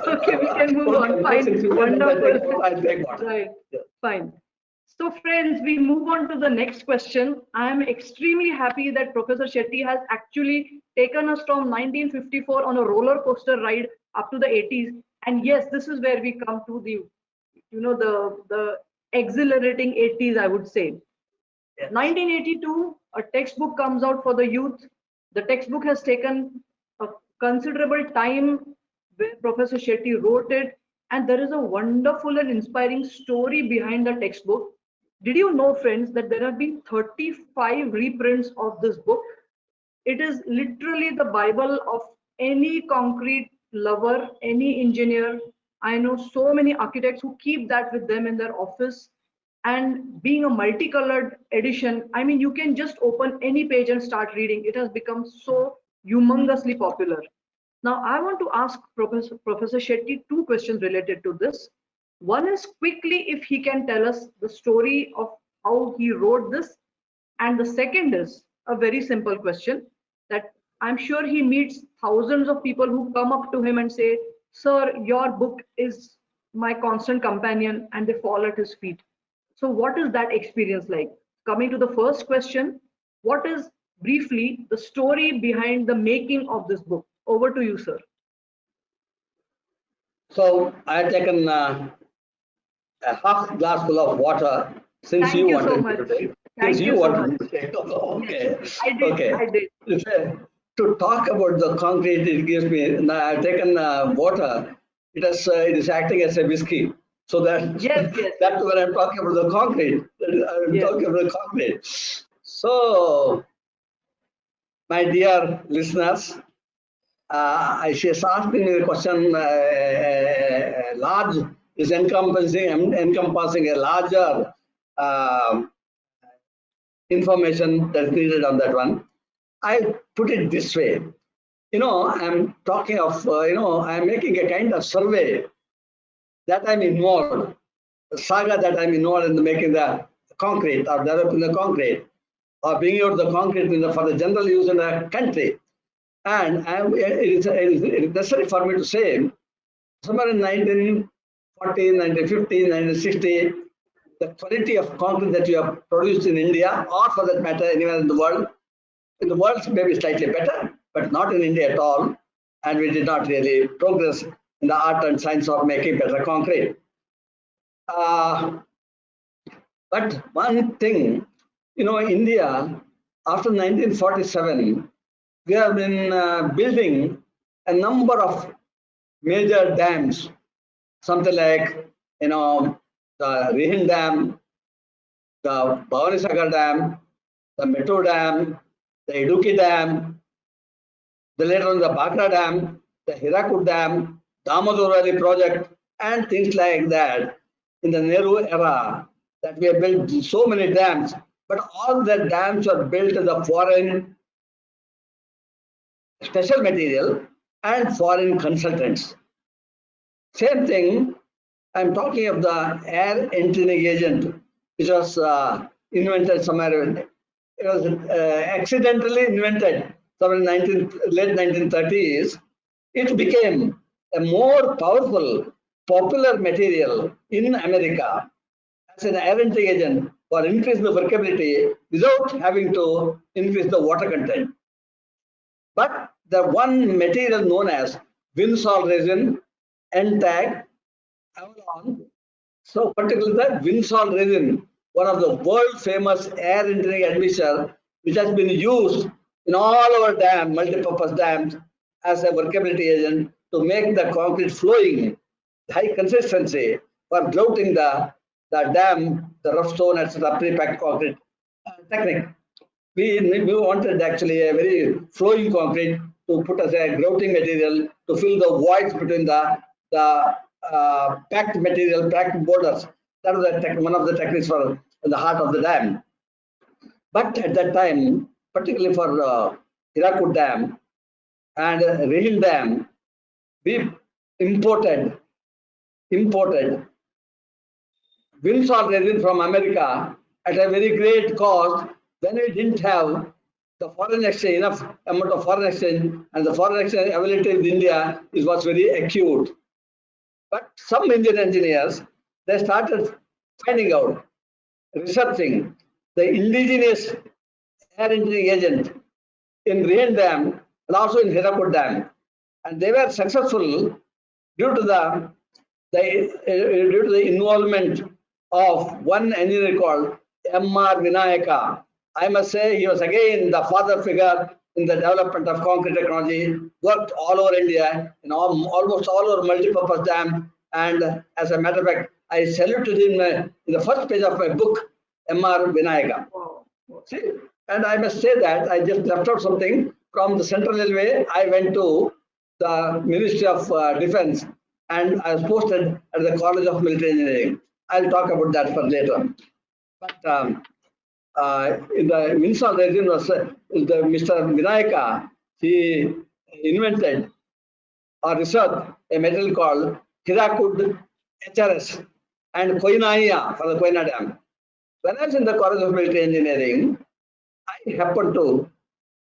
Okay, we can move on. Fine. Since you said that Wonderful. I'll take water. Right. Yeah. Fine. So friends, we move on to the next question. I am extremely happy that Professor Shetty has actually taken us from 1954 on a roller coaster ride up to the 80s. And yes, this is where we come to the, the exhilarating 80s, I would say. Yes. 1982, a textbook comes out for the youth. The textbook has taken a considerable time where Professor Shetty wrote it, and there is a wonderful and inspiring story behind the textbook. Did you know, friends, that there have been 35 reprints of this book? It is literally the Bible of any concrete lover, any engineer. I know so many architects who keep that with them in their office. And being a multicolored edition, I mean, you can just open any page and start reading. It has become so humongously popular. Now, I want to ask Professor Shetty two questions related to this. One is quickly if he can tell us the story of how he wrote this, and the second is a very simple question that I'm sure he meets thousands of people who come up to him and say, "Sir, your book is my constant companion," and they fall at his feet. So, what is that experience like? Coming to the first question, what is briefly the story behind the making of this book? Over to you, sir. So I have taken a half glass full of water since Thank you you so wanted much. to take. Since Thank you you so wanted much. to take. Okay. Yes, I did. Okay. I did. To talk about the concrete, it gives me. Now I've taken water. It is acting as a whiskey. So that Yes, yes, that's when I'm talking about the concrete. I'm yes. talking about the concrete. So, my dear listeners, she has asked me the question. Large is encompassing a larger uh, information that's needed on that one. I put it this way. I'm talking of, I'm making a kind of survey that I'm involved, the saga that I'm involved in making the concrete or developing the concrete or bringing out the concrete for the general use in the country. And it is necessary for me to say, somewhere in 1940, 1950, 1960, the quality of concrete that you have produced in India, or for that matter, anywhere in the world may be slightly better, but not in India at all. And we did not really progress in the art and science of making better concrete. But one thing, India, after 1947, we have been building a number of major dams, something like, the Rihin Dam, the Bhavanisagar Dam, the Metro Dam, the Idukki Dam, the later on the Bhakra Dam, the Hirakud Dam, Damodar Valley project, and things like that in the Nehru era, that we have built so many dams, but all the dams are built as a foreign special material and foreign consultants. Same thing, I'm talking of the air entering agent, which was invented somewhere. It was accidentally invented somewhere in late 1930s. It became a more powerful, popular material in America as an air entering agent for increasing the workability without having to increase the water content. But the one material known as Winsol resin, N-tag, Avalon. So particularly the Winsol resin, one of the world famous air entering admixture, which has been used in all our dams, multi-purpose dams, as a workability agent to make the concrete flowing, high consistency for grouting the dam, the rough stone, etc., pre-packed concrete technique. We wanted actually a very flowing concrete to put as a grouting material to fill the voids between the packed material, packed borders. That was one of the techniques for the heart of the dam. But at that time, particularly for Hirakud Dam and Rahil Dam, we imported Winsol resin from America at a very great cost when we didn't have the foreign exchange, enough amount of foreign exchange, and the foreign exchange availability in India was very acute. But some Indian engineers, they started finding out, researching the indigenous air entering agent in Rain Dam and also in Hirakud Dam, and they were successful due to the involvement of one engineer called M.R. Vinayaka. I must say he was again the father figure in the development of concrete technology, worked all over India in almost all over multi-purpose dam. And as a matter of fact, I saluted him in the first page of my book, M.R. Vinayaka. See, and I must say that I just left out something from the Central Railway. I went to the Ministry of Defense and I was posted at the College of Military Engineering. I'll talk about that for later. But in the Windsor region was the Mr. Vinayaka, he invented or researched a material called Hirakud HRS and Koinaiya for the Koina Dam. When I was in the College of Military Engineering, I happened to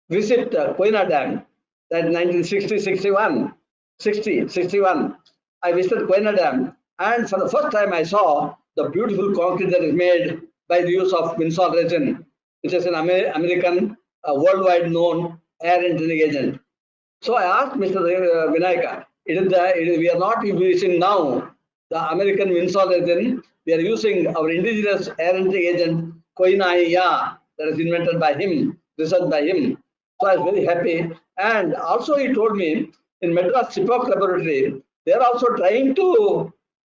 visit Koina Dam that 1960-61. I visited Koina Dam, and for the first time I saw the beautiful concrete that is made by the use of Windsor resin, which is an American worldwide known air entering agent. So I asked Mr. Vinayaka, we are not using now the American Windsor resin, we are using our indigenous air entering agent Koinaiya that is invented by him, researched by him. So I was very happy. And also he told me in Madras CIPOC laboratory, they are also trying to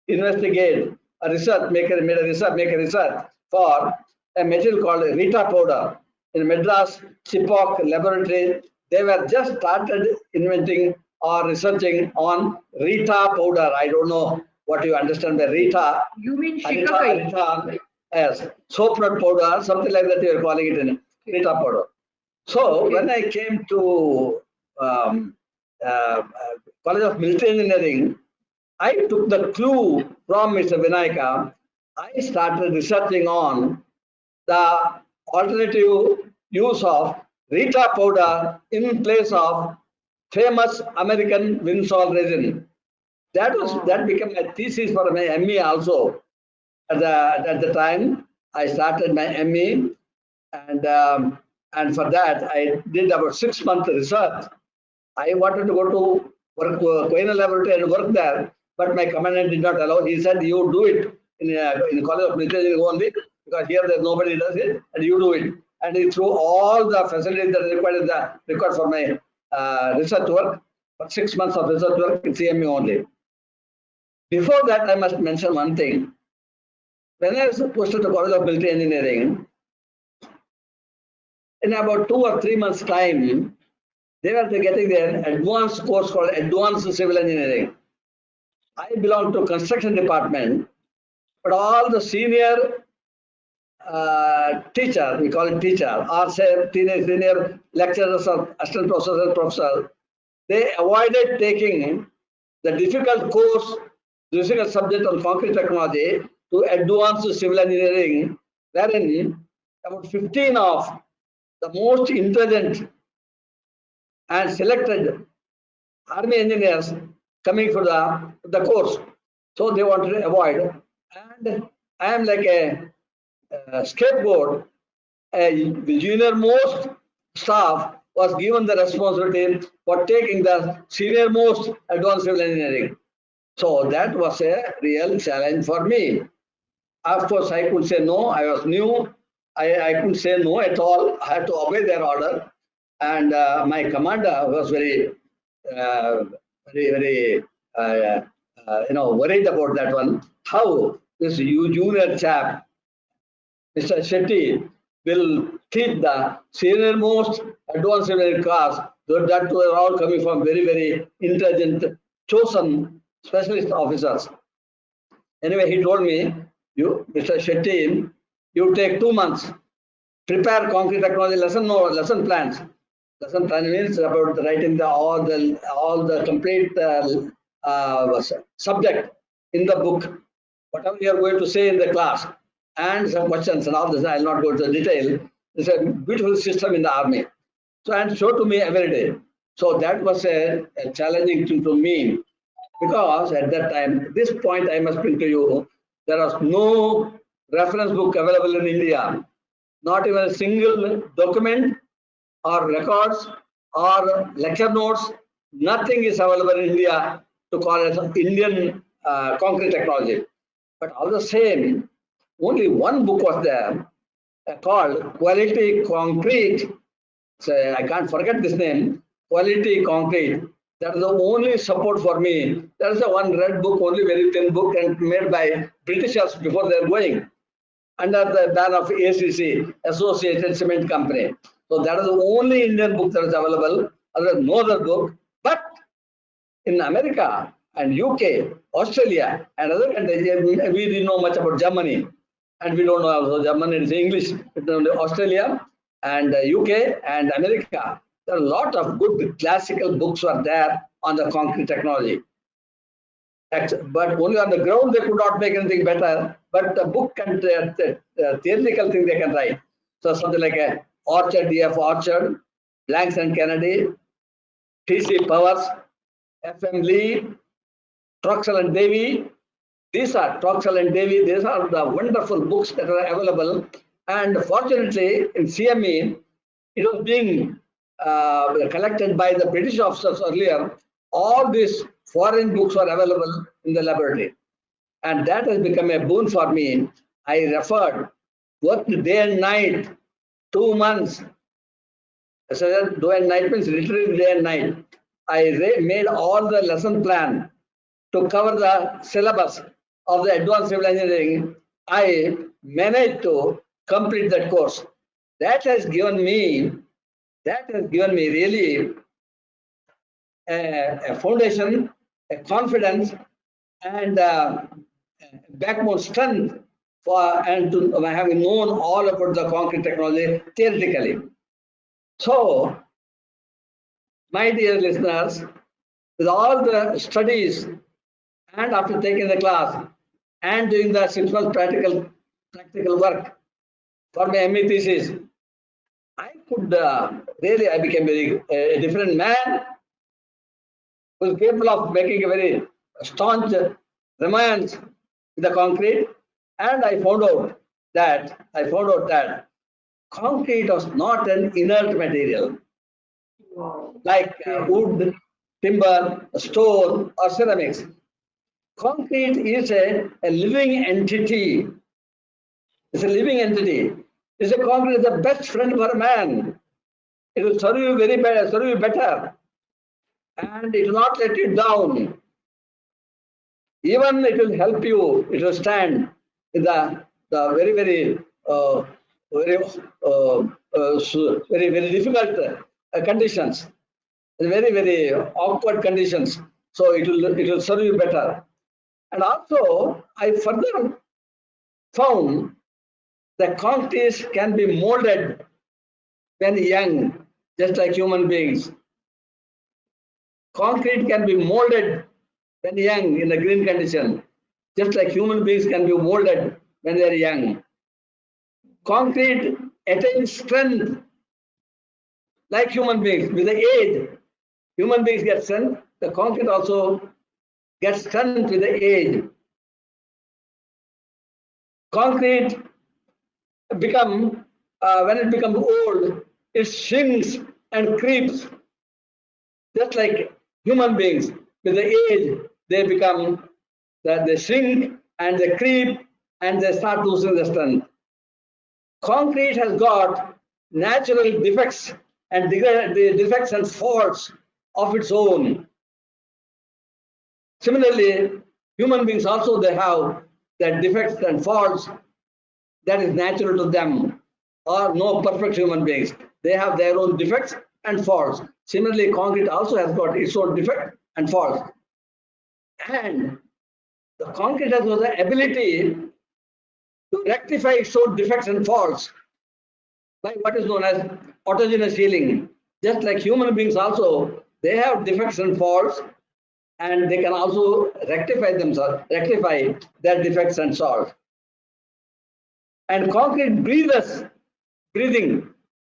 investigate a research, make a research for a material called Rita powder. In Madras CIPOC laboratory, they were just started inventing or researching on Rita powder. I don't know what you understand by Rita. You mean shikakai? Yes, soap nut powder, something like that you are calling it in Rita powder. So okay, when I came to College of Military Engineering, I took the clue from Mr. Vinayaka. I started researching on the alternative use of Rita powder in place of famous American Windsor resin. That became my thesis for my ME also. At the time, I started my ME, and for that I did about 6 months research. I wanted to go to work Koina laboratory and work there, but my commandant did not allow. He said, "You do it in College of Military only, because here there's nobody does it, and you do it." And he threw all the facilities that are required for my research work, for 6 months of research work in CME only. Before that, I must mention one thing. When I was posted to College of Military Engineering, in about 2 or 3 months' time, they were getting their advanced course called Advanced Civil Engineering. I belong to construction department, but all the senior teacher, we call it teacher, or say senior lecturers or assistant professors, they avoided taking the difficult course, difficult subject on concrete technology to advanced civil engineering, wherein about 15 of the most intelligent and selected army engineers coming for the course. So they wanted to avoid. And I am like a scapegoat. The junior most staff was given the responsibility for taking the senior most advanced civil engineering. So that was a real challenge for me. Of course, I could say no. I was new. I couldn't say no at all. I had to obey their order. And my commander was very worried about that one. How this junior chap, Mr. Shetty, will teach the senior most advanced civil class. That were all coming from very, very intelligent, chosen specialist officers. Anyway, he told me, "You, Mr. Shetty, you take 2 months, prepare concrete technology lesson plans." Lesson plan means about writing all the complete subject in the book, whatever you are going to say in the class, and some questions and all this. I will not go into the detail. It's a beautiful system in the army. So and show to me every day. So that was a challenging thing to me, because at that time, this point I must bring to you, there was no reference book available in India, not even a single document or records or lecture notes, nothing is available in India to call it Indian concrete technology. But all the same, only one book was there called Quality Concrete. So I can't forget this name, Quality Concrete. That is the only support for me. That is the one red book, only very thin book, and made by Britishers before they are going, under the ban of ACC, Associated Cement Company. So that is the only Indian book that is available. Other no other book. But in America and UK, Australia, and other countries, we didn't know much about Germany, and we don't know also Germany is English. Australia and UK and America, there are a lot of good classical books were there on the concrete technology. But only on the ground they could not make anything better. But the book and theoretical thing they can write. So something like a Orchard, DF Orchard, Blanks and Kennedy, TC Powers, FM Lee, Troxel and Davy. These are Troxel and Davy. These are the wonderful books that are available. And fortunately, in CME, it was being collected by the British officers earlier. All these foreign books were available in the laboratory. And that has become a boon for me. I referred, worked day and night, 2 months. So day and night means literally day and night. I made all the lesson plan to cover the syllabus of the advanced civil engineering. I managed to complete that course. That has given me really a foundation, a confidence, and backbone strength for and to having known all about the concrete technology theoretically. So, my dear listeners, with all the studies and after taking the class and doing the 6 months practical work for my ME thesis, I could really, I became a different man who was capable of making a very staunch reliance in the concrete. And I found out that concrete was not an inert material like wood, timber, stone, or ceramics. Concrete is a living entity. It's a living entity. It's a concrete is the best friend for a man. It will serve you serve you better, and it will not let you down. Even it will help you. It will stand in the very very difficult conditions, very awkward conditions. So it will serve you better. And also, I further found that concrete can be molded when young, just like human beings. Concrete can be molded when young in the green condition, just like human beings can be molded when they are young. Concrete attains strength like human beings. With the age, human beings get strength. The concrete also gets strength with the age. Concrete when it becomes old, it shrinks and creeps, just like human beings. With the age, they shrink and they creep and they start losing the strength. Concrete has got natural defects and defects and faults of its own. Similarly, human beings also, they have their defects and faults that is natural to them, or no perfect human beings. They have their own defects and faults. Similarly, concrete also has got its own defect and faults. And the concrete has got the ability to rectify its own defects and faults by what is known as autogenous healing. Just like human beings also, they have defects and faults, and they can also rectify their defects and faults. And concrete breathes,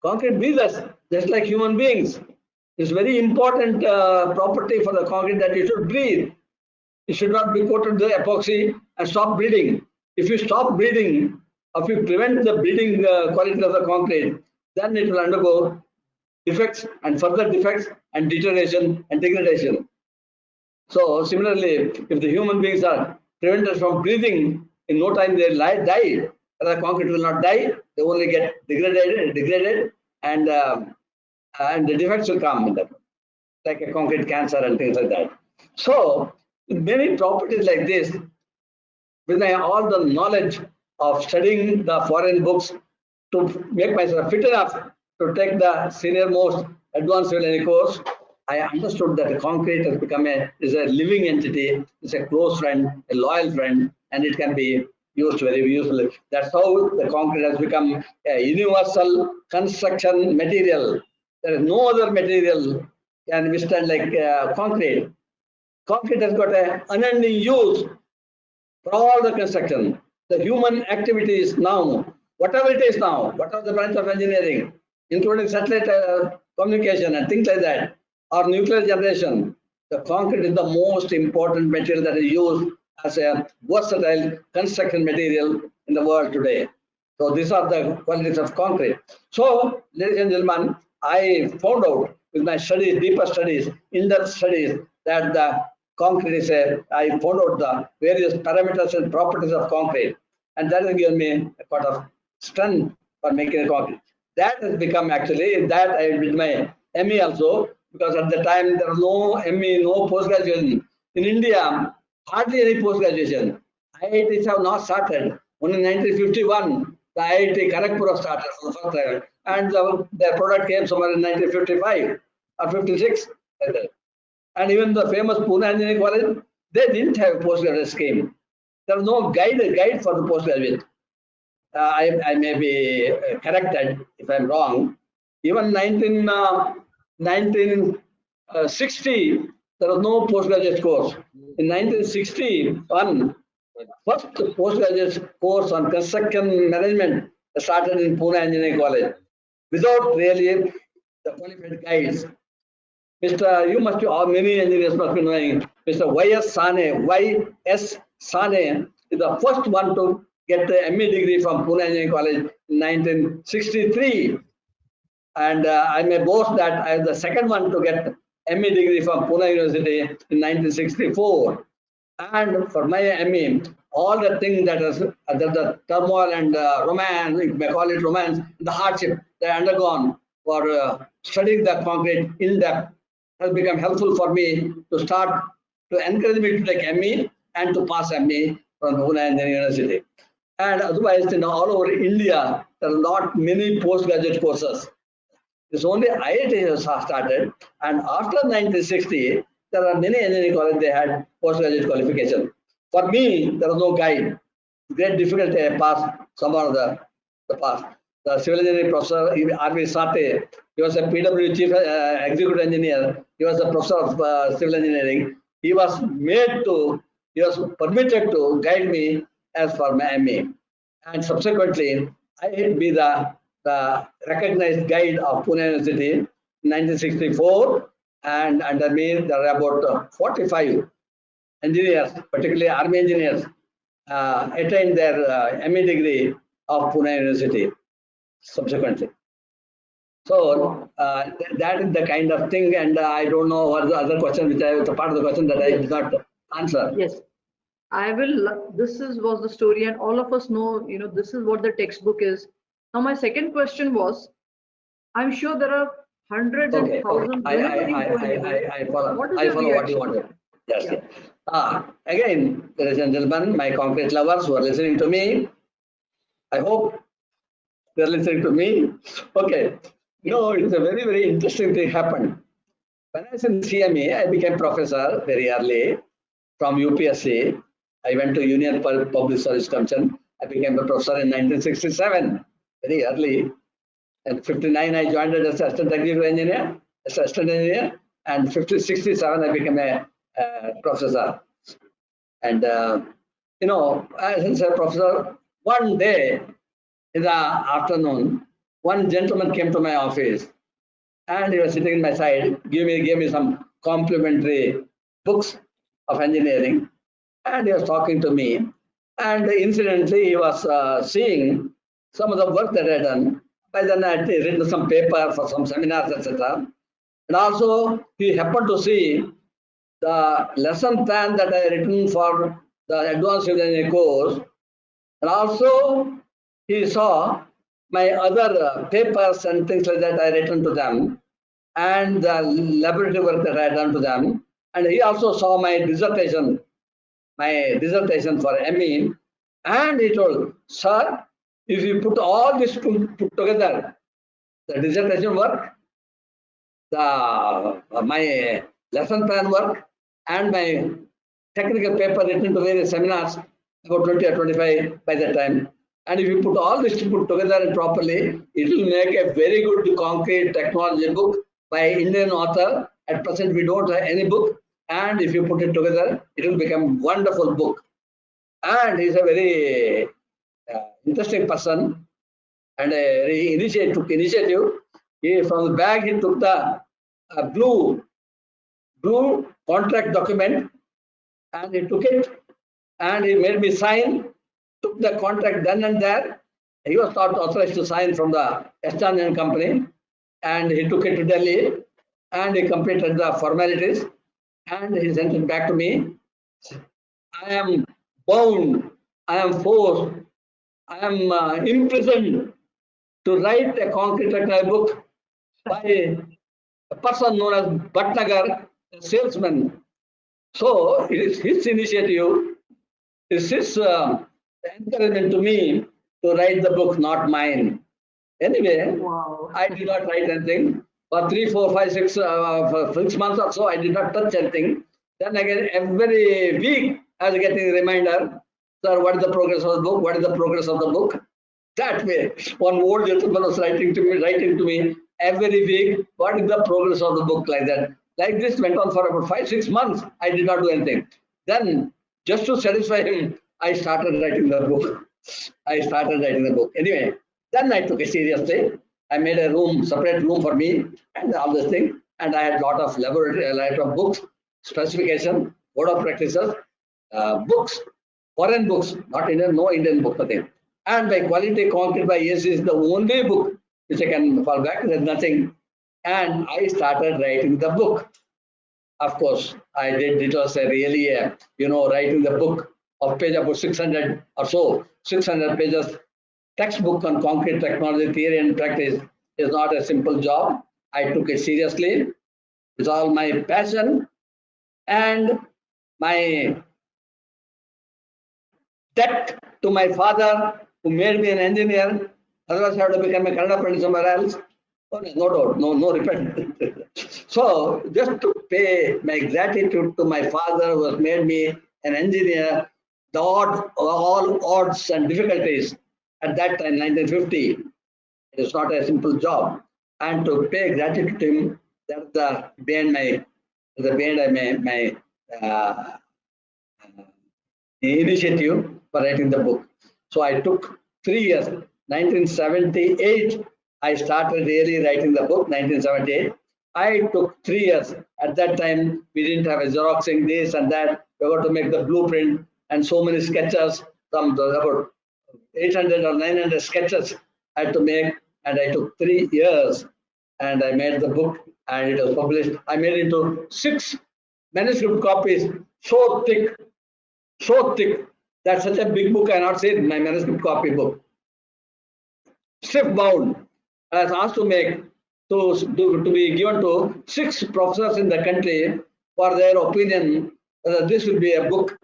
concrete breathes just like human beings. It's very important property for the concrete that you should breathe. It should not be coated with epoxy and stop breathing. If you stop breathing, or if you prevent the breathing quality of the concrete, then it will undergo defects and further defects and deterioration and degradation. So similarly, if the human beings are prevented from breathing, in no time they die. The concrete will not die; they only get degraded, and the defects will come in that, like a concrete cancer and things like that. So many properties like this, with all the knowledge of studying the foreign books to make myself fit enough to take the senior most advanced civil engineering course, I understood that the concrete has become is a living entity, it's a close friend, a loyal friend, and it can be used very usefully. That's how the concrete has become a universal construction material. There is no other material can withstand like concrete. Concrete has got an unending use for all the construction. The human activities now, whatever it is now, whatever the branch of engineering, including satellite communication and things like that, or nuclear generation, the concrete is the most important material that is used as a versatile construction material in the world today. So these are the qualities of concrete. So, ladies and gentlemen, I found out with my studies, deeper studies, in-depth studies, that the concrete is I found out the various parameters and properties of concrete, and that has given me a part of strength for making a concrete. That has become actually, that I did my ME also, because at the time there was no ME, no post-graduation. In India, hardly any post-graduation. IITs have not started. Only in 1951, the IIT Kharagpur started for the first time, and their product came somewhere in 1955 or 56. And even the famous Pune Engineering College, they didn't have a postgraduate scheme. There was no guide for the postgraduate. I may be corrected if I'm wrong. Even 1960, there was no postgraduate course. In 1961, first postgraduate course on construction management started in Pune Engineering College, without really the qualified guides. You must be, many engineers must be knowing, Mr. Y.S. Sane. Y.S. Sane is the first one to get the ME degree from Pune Engineering College in 1963. And I may boast that I am the second one to get ME degree from Pune University in 1964. And for my ME, all the things that is the turmoil and romance, we may call it romance, the hardship they undergone for studying the concrete in depth has become helpful for me to start to encourage me to take ME and to pass ME from Pune Engineering University. And otherwise, all over India, there are not many postgraduate courses. It's only IIT has started, and after 1960, there are many engineering colleges they had postgraduate qualification. For me, there was no guide. Great difficulty I passed some of the pass. The civil engineering professor R.V. Sate, he was a PW chief executive engineer. He was a professor of civil engineering. He was permitted to guide me as for my ME, and subsequently I would be the recognized guide of Pune University in 1964, and under me there are about 45 engineers, particularly army engineers, attained their ME degree of Pune University subsequently. So that is the kind of thing, and I don't know what the other question, which I was a part of the question that I did not answer. Yes, I will. This was the story, and all of us know, this is what the textbook is. Now, my second question was, I'm sure there are hundreds and thousands. I follow what you wanted. Yes. Yeah. Again, ladies and gentlemen, my concrete lovers who are listening to me, I hope they're listening to me. Okay. It's a very, very interesting thing happened. When I was in CME, I became professor very early from UPSC. I went to Union Public Service Commission. I became a professor in 1967, very early. And 59, I joined as assistant executive engineer, and 67, I became a professor. And as a professor, one day in the afternoon, one gentleman came to my office and he was sitting in my side, gave me some complimentary books of engineering, and he was talking to me. And incidentally, he was seeing some of the work that I had done. By then, I had written some paper for some seminars, etc. And also, he happened to see the lesson plan that I had written for the advanced engineering course. And also, he saw my other papers and things like that I written to them, and the laboratory work that I had done to them. And he also saw my dissertation for ME, and he told, sir, if you put all this put together, the dissertation work, my lesson plan work, and my technical paper written to various seminars, about 20 or 25 by that time. And if you put all this put together properly, it will make a very good concrete technology book by Indian author. At present, we don't have any book. And if you put it together, it will become wonderful book. And he's a very interesting person, and he took initiative. From the bag, he took the blue contract document, and he took it, and he made me sign, took the contract then and there. He was not authorized to sign from the Estonian company, and he took it to Delhi, and he completed the formalities, and he sent it back to me. I am bound, I am forced, I am imprisoned to write a concrete technical book by a person known as Bhatnagar, a salesman. So it is his initiative, it's his encouragement to me to write the book, not mine. Anyway, Wow. I did not write anything. For 3, 4, 5, 6, for 6 months or so, I did not touch anything. Then again, every week, I was getting a reminder, sir, what is the progress of the book? What is the progress of the book? That way, one old gentleman was writing to me every week, what is the progress of the book, like that. Like this went on for about 5, 6 months. I did not do anything. Then, just to satisfy him, I started writing the book. Anyway, then I took it seriously. I made a room, separate room for me, and all this thing. And I had a lot of laboratory, a lot of books, specification, code of practices, books, foreign books, not Indian, no Indian book, nothing. And by quality concrete by ESC is the only book which I can fall back. There's nothing. And I started writing the book. Of course, I did. It was a really, writing the book of page about 600 or so, 600 pages. Textbook on concrete technology, theory and practice is not a simple job. I took it seriously. It's all my passion and my debt to my father, who made me an engineer. Otherwise, I would have become a Kannada Pandit somewhere else. Oh, no doubt, no repentance. So, just to pay my gratitude to my father, who has made me an engineer, all odds and difficulties at that time, 1950, it is not a simple job. And to pay gratitude to him, that's the behind my initiative for writing the book. So I took 3 years. 1978, I started really writing the book. 1978, I took 3 years. At that time, we didn't have a Xeroxing this and that. We got to make the blueprint and so many sketches. About 800 or 900 sketches I had to make, and I took 3 years, and I made the book, and it was published. I made it into 6 manuscript copies, so thick that such a big book I cannot say my manuscript copy book. Stiff bound. I was asked to make to be given to 6 professors in the country for their opinion whether this will be a book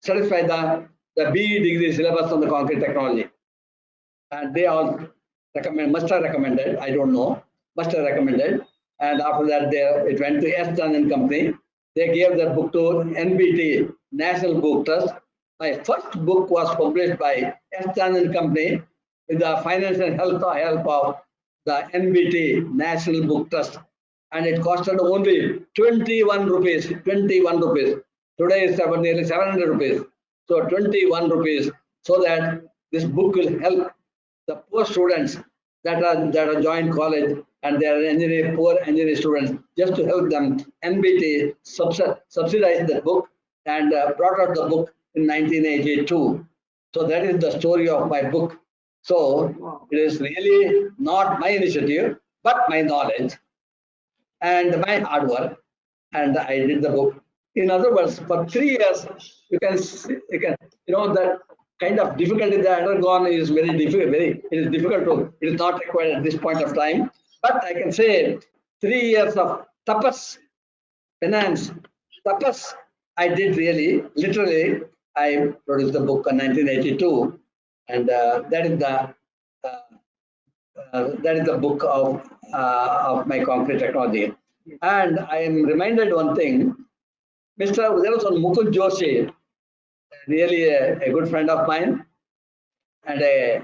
satisfy the BE degree syllabus on the concrete technology. And they all must have recommended, I don't know, must have recommended. And after that, it went to Estonian company. They gave the book to NBT, National Book Trust. My first book was published by Estonian company with the financial help of the NBT, National Book Trust. And it costed only 21 rupees. 21 rupees. Today it's about nearly 700 rupees. So 21 rupees, so that this book will help the poor students that are joined college and they are engineering, poor engineering students, just to help them. NBT subsidized the book and brought out the book in 1982. So that is the story of my book. So Wow. it is really not my initiative, but my knowledge and my hard work, and I did the book. In other words, for 3 years, you can that kind of difficulty that I undergone is very difficult. It is difficult to. It is not required at this point of time. But I can say 3 years of tapas, penance, tapas. I did really, literally. I produced the book in 1982, and that is the book of my concrete technology. And I am reminded one thing. There was one Mukund Joshi, really a good friend of mine, and a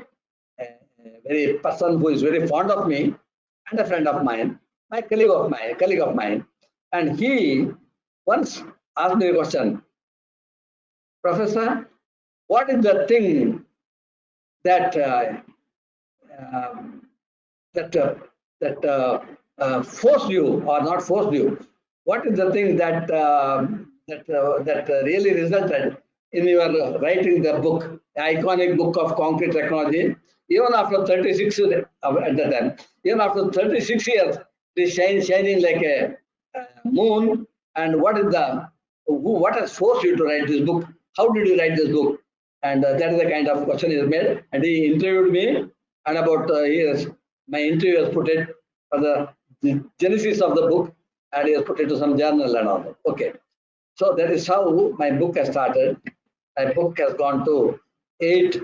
very person who is very fond of me, and a friend of mine, my colleague of mine, and he once asked me a question, Professor, what is the thing that um, that forced you or not forced you? What is the thing that really resulted in your writing the book, the iconic book of concrete technology? Even after 36 at the time, even after 36 years, it is shining like a moon. And what has forced you to write this book? How did you write this book? And that is the kind of question is made. And he interviewed me, and about years, my interview has put it for the genesis of the book, and he has put it to some journal and all. Okay, so that is how my book has started. My book has gone to 8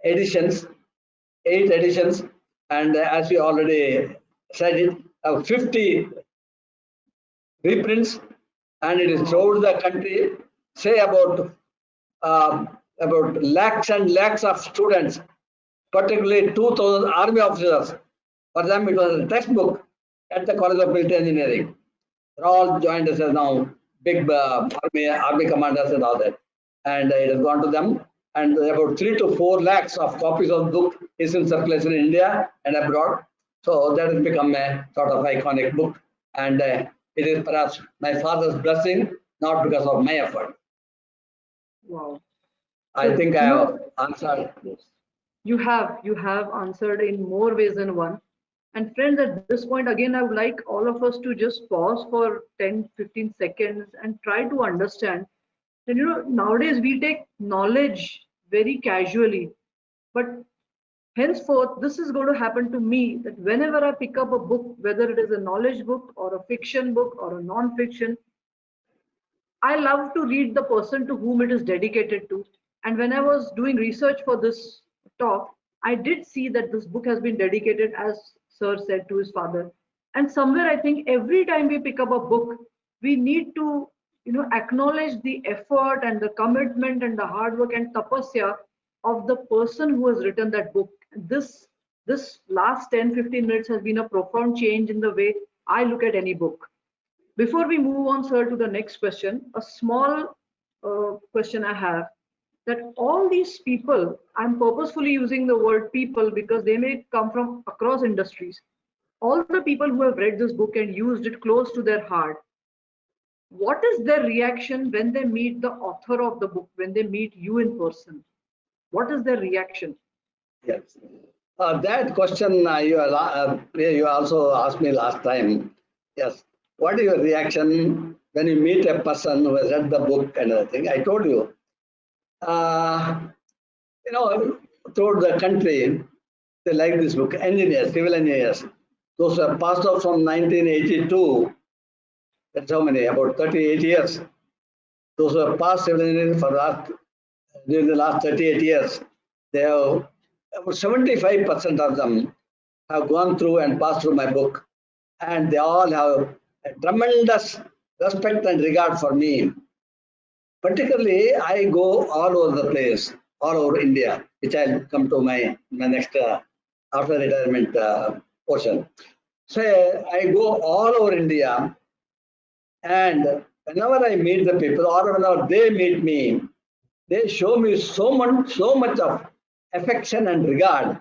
editions, and as we already said, it 50 reprints, and it is throughout the country. Say about lakhs and lakhs of students, particularly 2,000 army officers. For them, it was a textbook at the College of Military Engineering. They're all joined us as now big army commanders and all that. And it has gone to them. And about 3 to 4 lakhs of copies of the book is in circulation in India and abroad. So that has become a sort of iconic book. And it is perhaps my father's blessing, not because of my effort. Wow. I think I have answered. Yes. You have answered in more ways than one. And friends, at this point, again, I would like all of us to just pause for 10, 15 seconds and try to understand that, nowadays we take knowledge very casually, but henceforth, this is going to happen to me that whenever I pick up a book, whether it is a knowledge book or a fiction book or a non-fiction, I love to read the person to whom it is dedicated to. And when I was doing research for this talk, I did see that this book has been dedicated, as Sir said, to his father. And somewhere I think every time we pick up a book, we need to, acknowledge the effort and the commitment and the hard work and tapasya of the person who has written that book. This last 10, 15 minutes has been a profound change in the way I look at any book. Before we move on, sir, to the next question, a small question I have, that all these people, I'm purposefully using the word people because they may come from across industries. All the people who have read this book and used it close to their heart, what is their reaction when they meet the author of the book, when they meet you in person? What is their reaction? Yes. That question you also asked me last time. Yes. What is your reaction when you meet a person who has read the book and everything? I told you, uh, throughout the country, they like this book. Engineers, civil engineers, those who have passed out from 1982, that's how many? About 38 years. Those who have passed civil engineering during the last 38 years, they have about 75% of them have gone through and passed through my book, and they all have a tremendous respect and regard for me. Particularly, I go all over the place, all over India, which I'll come to my next after retirement portion. So I go all over India, and whenever I meet the people, or whenever they meet me, they show me so much of affection and regard.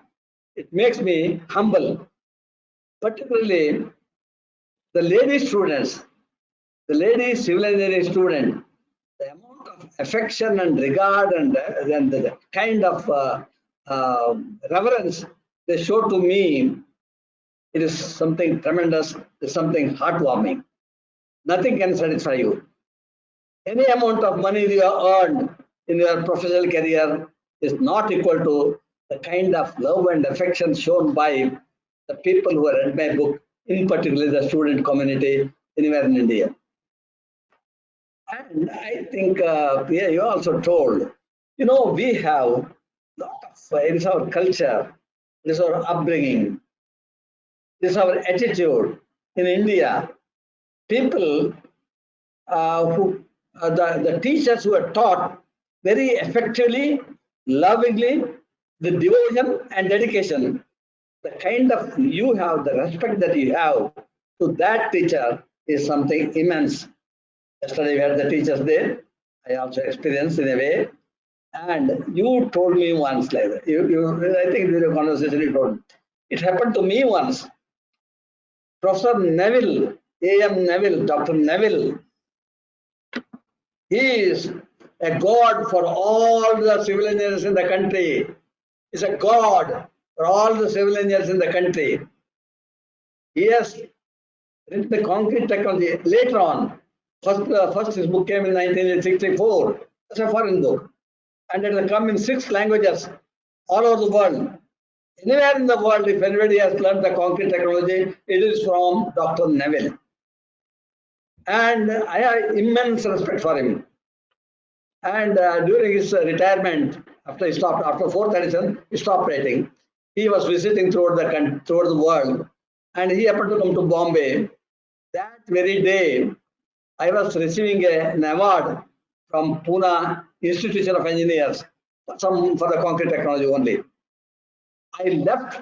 It makes me humble. particularly the lady students, the lady civil engineering student, the amount of affection and regard and the kind of reverence they show to me, it is something tremendous, it's something heartwarming. Nothing can satisfy you. Any amount of money you have earned in your professional career is not equal to the kind of love and affection shown by the people who read my book, in particular the student community anywhere in India. And I think yeah, you also told, we have lot of, it is our culture, it is our upbringing, it is our attitude in India. People the teachers who are taught very effectively, lovingly, with devotion and dedication, the kind of you have, the respect that you have to that teacher is something immense. Yesterday we had the teachers day. I also experienced in a way. And you told me once, like I think during a conversation you told, it happened to me once. Professor Neville, A.M. Neville, Dr. Neville, he is a god for all the civil engineers in the country. He's a god for all the civil engineers in the country. He has written the concrete technology later on. First his book came in 1964. It's a foreign book. And it has come in 6 languages all over the world. Anywhere in the world, if anybody has learned the concrete technology, it is from Dr. Neville. And I have immense respect for him. And during his retirement, after he stopped, after 4th edition, he stopped writing. He was visiting throughout the world, and he happened to come to Bombay. That very day, I was receiving an award from Pune Institution of Engineers for the concrete technology only. I left.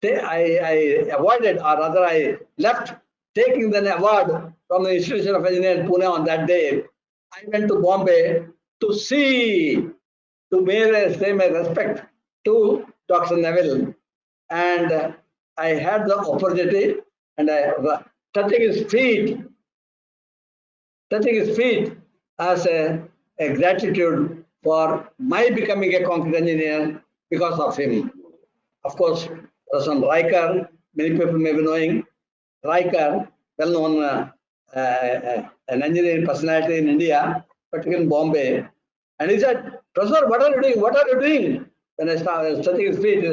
I avoided, or rather, I left taking the award from the Institution of Engineers in Pune on that day. I went to Bombay to see, to pay my respect to Dr. Neville. And I had the opportunity, and I touching his feet as a gratitude for my becoming a concrete engineer because of him. Of course, Rasan Riker, many people may be knowing Riker, well-known an engineering personality in India, particularly in Bombay. And he said, Professor, what are you doing? What are you doing? When I started touching his feet,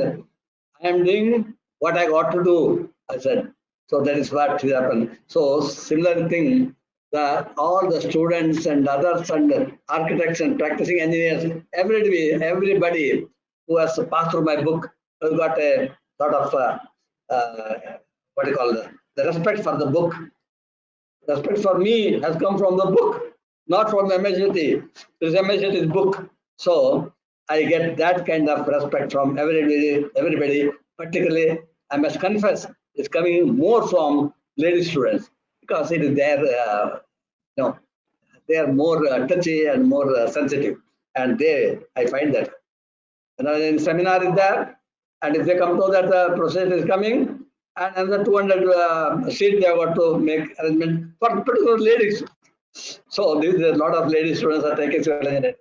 I am doing what I got to do. I said, so that is what happened. So similar thing, all the students and others and architects and practicing engineers, everybody who has passed through my book has got a sort of what do you call the respect for the book. Respect for me has come from the book, not from the MSHT. This MSHT's book. So I get that kind of respect from everybody. Particularly, I must confess, it's coming more from lady students because it is their, they are more touchy and more sensitive, and I find that. In seminar is there, and if they come to that the process is coming, and another 200 seats they have got to make arrangement for particular ladies. So this is a lot of lady students are taking civil engineering,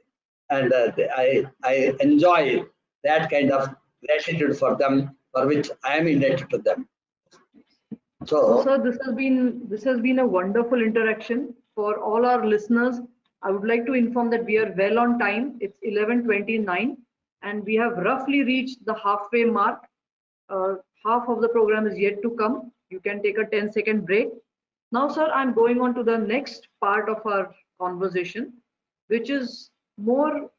and I enjoy that kind of gratitude for them, for which I am indebted to them. So, sir, this has been a wonderful interaction for all our listeners. I would like to inform that we are well on time. It's 11:29, and we have roughly reached the halfway mark. Half of the program is yet to come. You can take a 10-second break. Now, sir, I'm going on to the next part of our conversation, which is more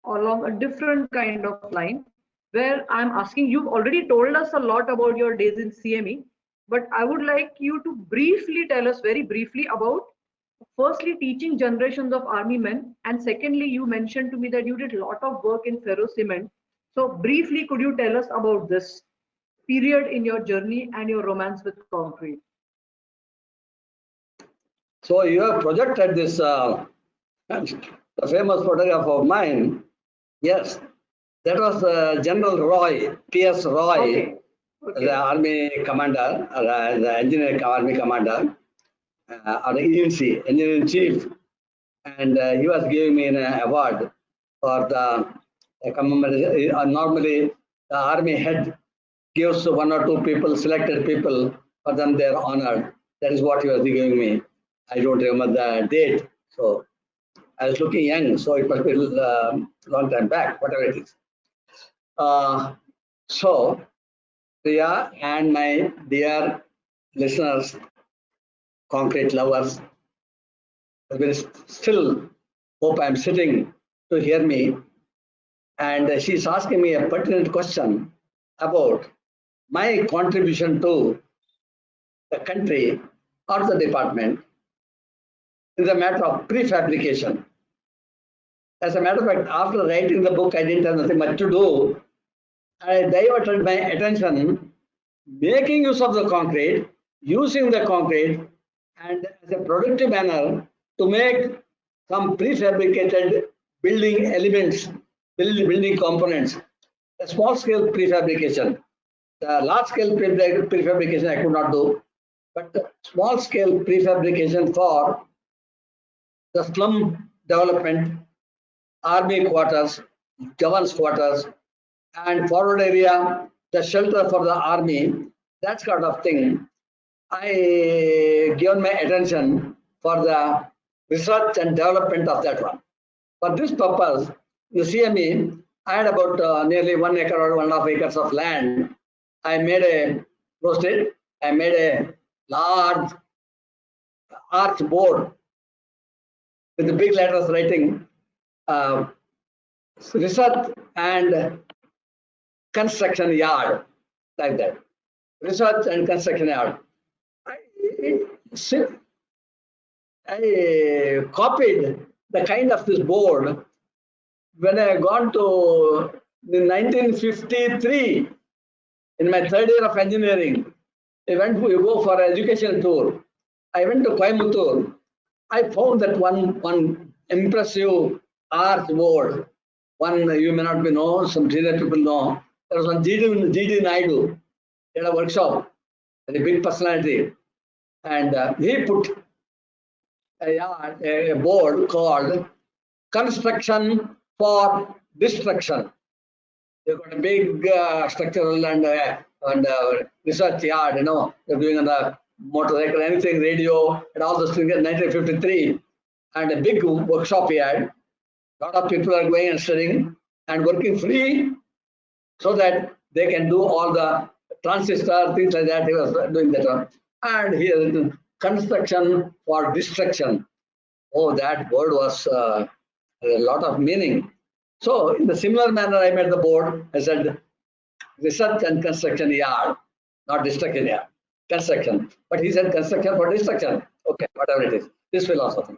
along a different kind of line, where I'm asking, you've already told us a lot about your days in CME, but I would like you to briefly tell us, very briefly, about firstly teaching generations of army men, and secondly, you mentioned to me that you did a lot of work in ferro cement. So briefly, could you tell us about this period in your journey and your romance with concrete? So you have projected this the famous photograph of mine. Yes, that was General Roy, P.S. Roy. Okay. the army commander, the engineer army commander, or the ENC, engineer in chief, and he was giving me an award for the commemoration. Normally, the army head gives one or two people, selected people, for them they are honored. That is what he was giving me. I don't remember the date. So I was looking young, so it must be long time back, whatever it is. So, Priya and my dear listeners, concrete lovers, will still hope I'm sitting to hear me. And she's asking me a pertinent question about my contribution to the country or the department in the matter of prefabrication. As a matter of fact, after writing the book, I didn't have nothing much to do. I diverted my attention making use of the concrete, using the concrete, and as a productive manner to make some prefabricated building elements, building components, a small scale prefabrication. The large scale prefabrication I could not do, but the small scale prefabrication for the slum development, army quarters, jawans quarters, and forward area, the shelter for the army, that kind of thing. I given my attention for the research and development of that one. For this purpose, the CME, I had about nearly 1 acre or 1.5 acres of land. I made a roasted, I made a large arch board with the big letters writing research and construction yard, like that. Research and construction yard. I copied the kind of this board when I gone to 1953 in my third year of engineering. We go for an education tour. I went to Coimbatore. I found that one impressive arch board. One you may not be know, some senior people know. There was one G.D. Naidu at a workshop, a big personality, and he put a board called Construction for Destruction. They've got a big structural and research yard, you know, they're doing on the motorcycle, anything, radio, and all those things in 1953, and a big workshop yard. A lot of people are going and studying and working free so that they can do all the transistor, things like that. He was doing that one. And he has written Construction for Destruction. Oh, that word was a lot of meaning. So in the similar manner, I made the board. I said research and construction yard, not destruction yard, construction. But he said construction for destruction. Okay, whatever it is, this philosophy.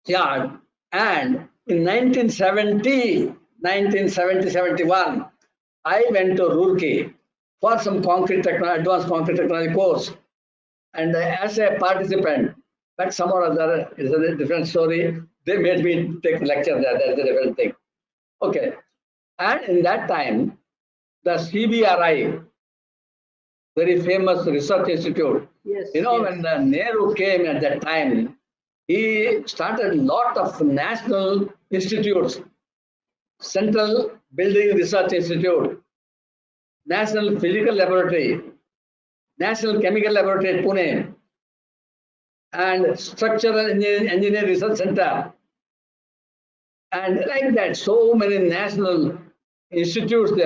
Yard. And in 1970, 71, I went to Roorkee for some concrete technology, advanced concrete technology course. And as a participant, but some or other is a different story. They made me take lecture there. That's a different thing. Okay. And in that time, the CBRI, very famous research institute, Yes, you know, yes. when Nehru came at that time, he started a lot of national institutes, Central Building Research Institute, National Physical Laboratory, National Chemical Laboratory at Pune, and Structural Engineering Research Center. And like that, so many national institutes they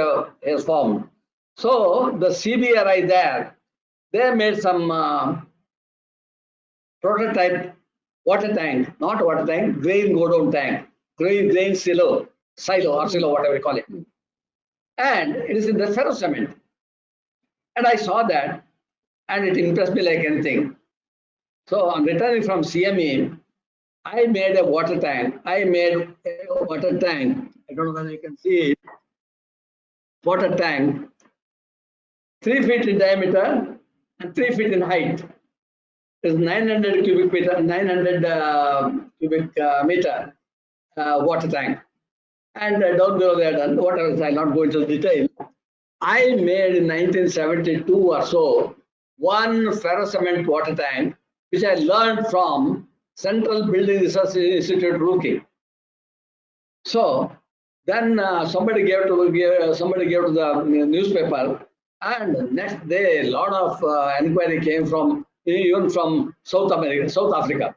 have formed. So the CBRI there, they made some prototype water tank, not water tank, grain go down tank, grain silo, or silo, whatever you call it. And it is in the ferro cement. And I saw that and it impressed me like anything. So on returning from CME, I made a water tank. I made a water tank. I don't know whether you can see it. Water tank, 3 feet in diameter and 3 feet in height. Is 900 cubic meter, 900 cubic meter water tank. And down below there, whatever, I'll not go into detail. I made in 1972 or so one ferrocement water tank, which I learned from Central Building Research Institute, Roorkee. So then somebody gave to the newspaper, and next day a lot of inquiry came from even from South Africa,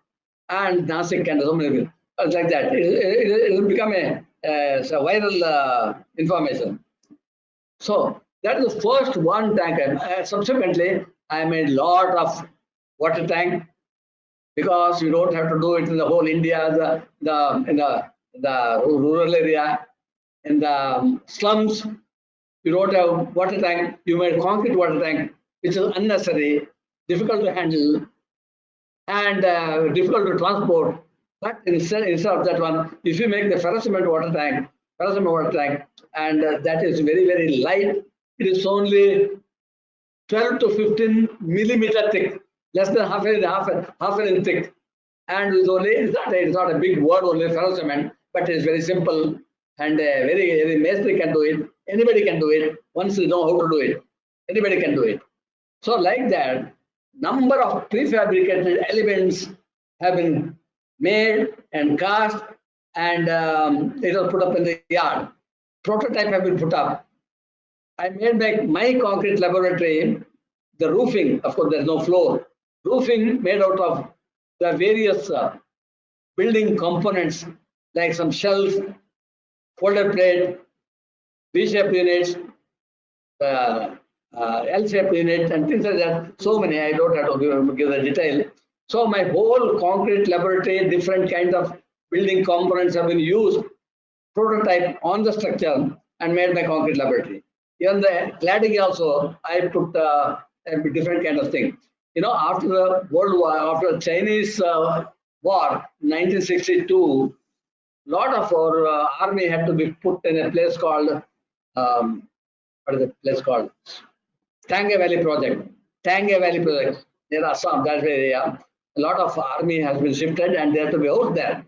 and Nasik and so many like that. It will become a viral information. So that is the first one tank. Subsequently, I made lot of water tank, because you don't have to do it in the whole India, in the rural area, in the slums. You don't have water tank. You made concrete water tank, which is unnecessary, difficult to handle, and difficult to transport. But instead of that one, if you make the ferrocement water tank, and that is very, very light. It is only 12 to 15 millimeter thick, less than half an inch thick, and it's not a big word only, ferrocement, but it's very simple, and very maestri can do it. Anybody can do it once you know how to do it. Anybody can do it. So like that, number of prefabricated elements have been made and cast, and it was put up in the yard. Prototype have been put up. I made my concrete laboratory, the roofing, of course there's no floor, roofing made out of the various building components, like some shelves, folder plate, V-shaped units, L-shaped units, and things like that. So many, I don't have to give the detail. So my whole concrete laboratory, different kinds of building components have been used, prototype on the structure, and made my concrete laboratory. Even the cladding also, I put a different kind of thing. You know, after the World War, after the Chinese war, 1962, lot of our army had to be put in a place called, what is the place called? Tangay Valley Project. Tangay Valley Project near Assam, that area. A lot of army has been shifted, and they have to be out there.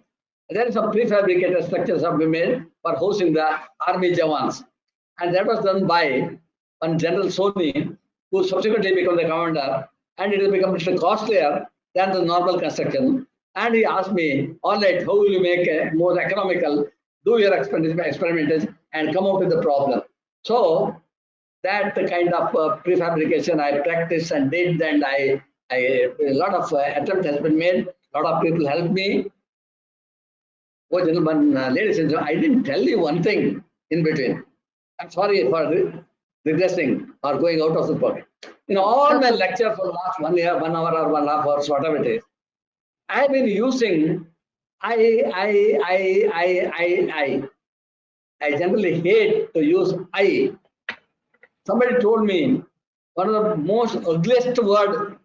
There is some prefabricated structures have been made for housing the army jawans. And that was done by one General Soni, who subsequently became the commander, and it has become much costlier than the normal construction. And he asked me, all right, how will you make it more economical? Do your experimentation and come up with the problem. So that kind of prefabrication I practiced and did, and a lot of attempt has been made. A lot of people helped me. Oh, gentlemen, ladies and gentlemen, I didn't tell you one thing in between. I'm sorry for regressing or going out of the pocket. In all my lecture for the last 1 year, 1 hour or 1.5 hours, whatever it is, I've been using I. I generally hate to use I. Somebody told me one of the most ugliest word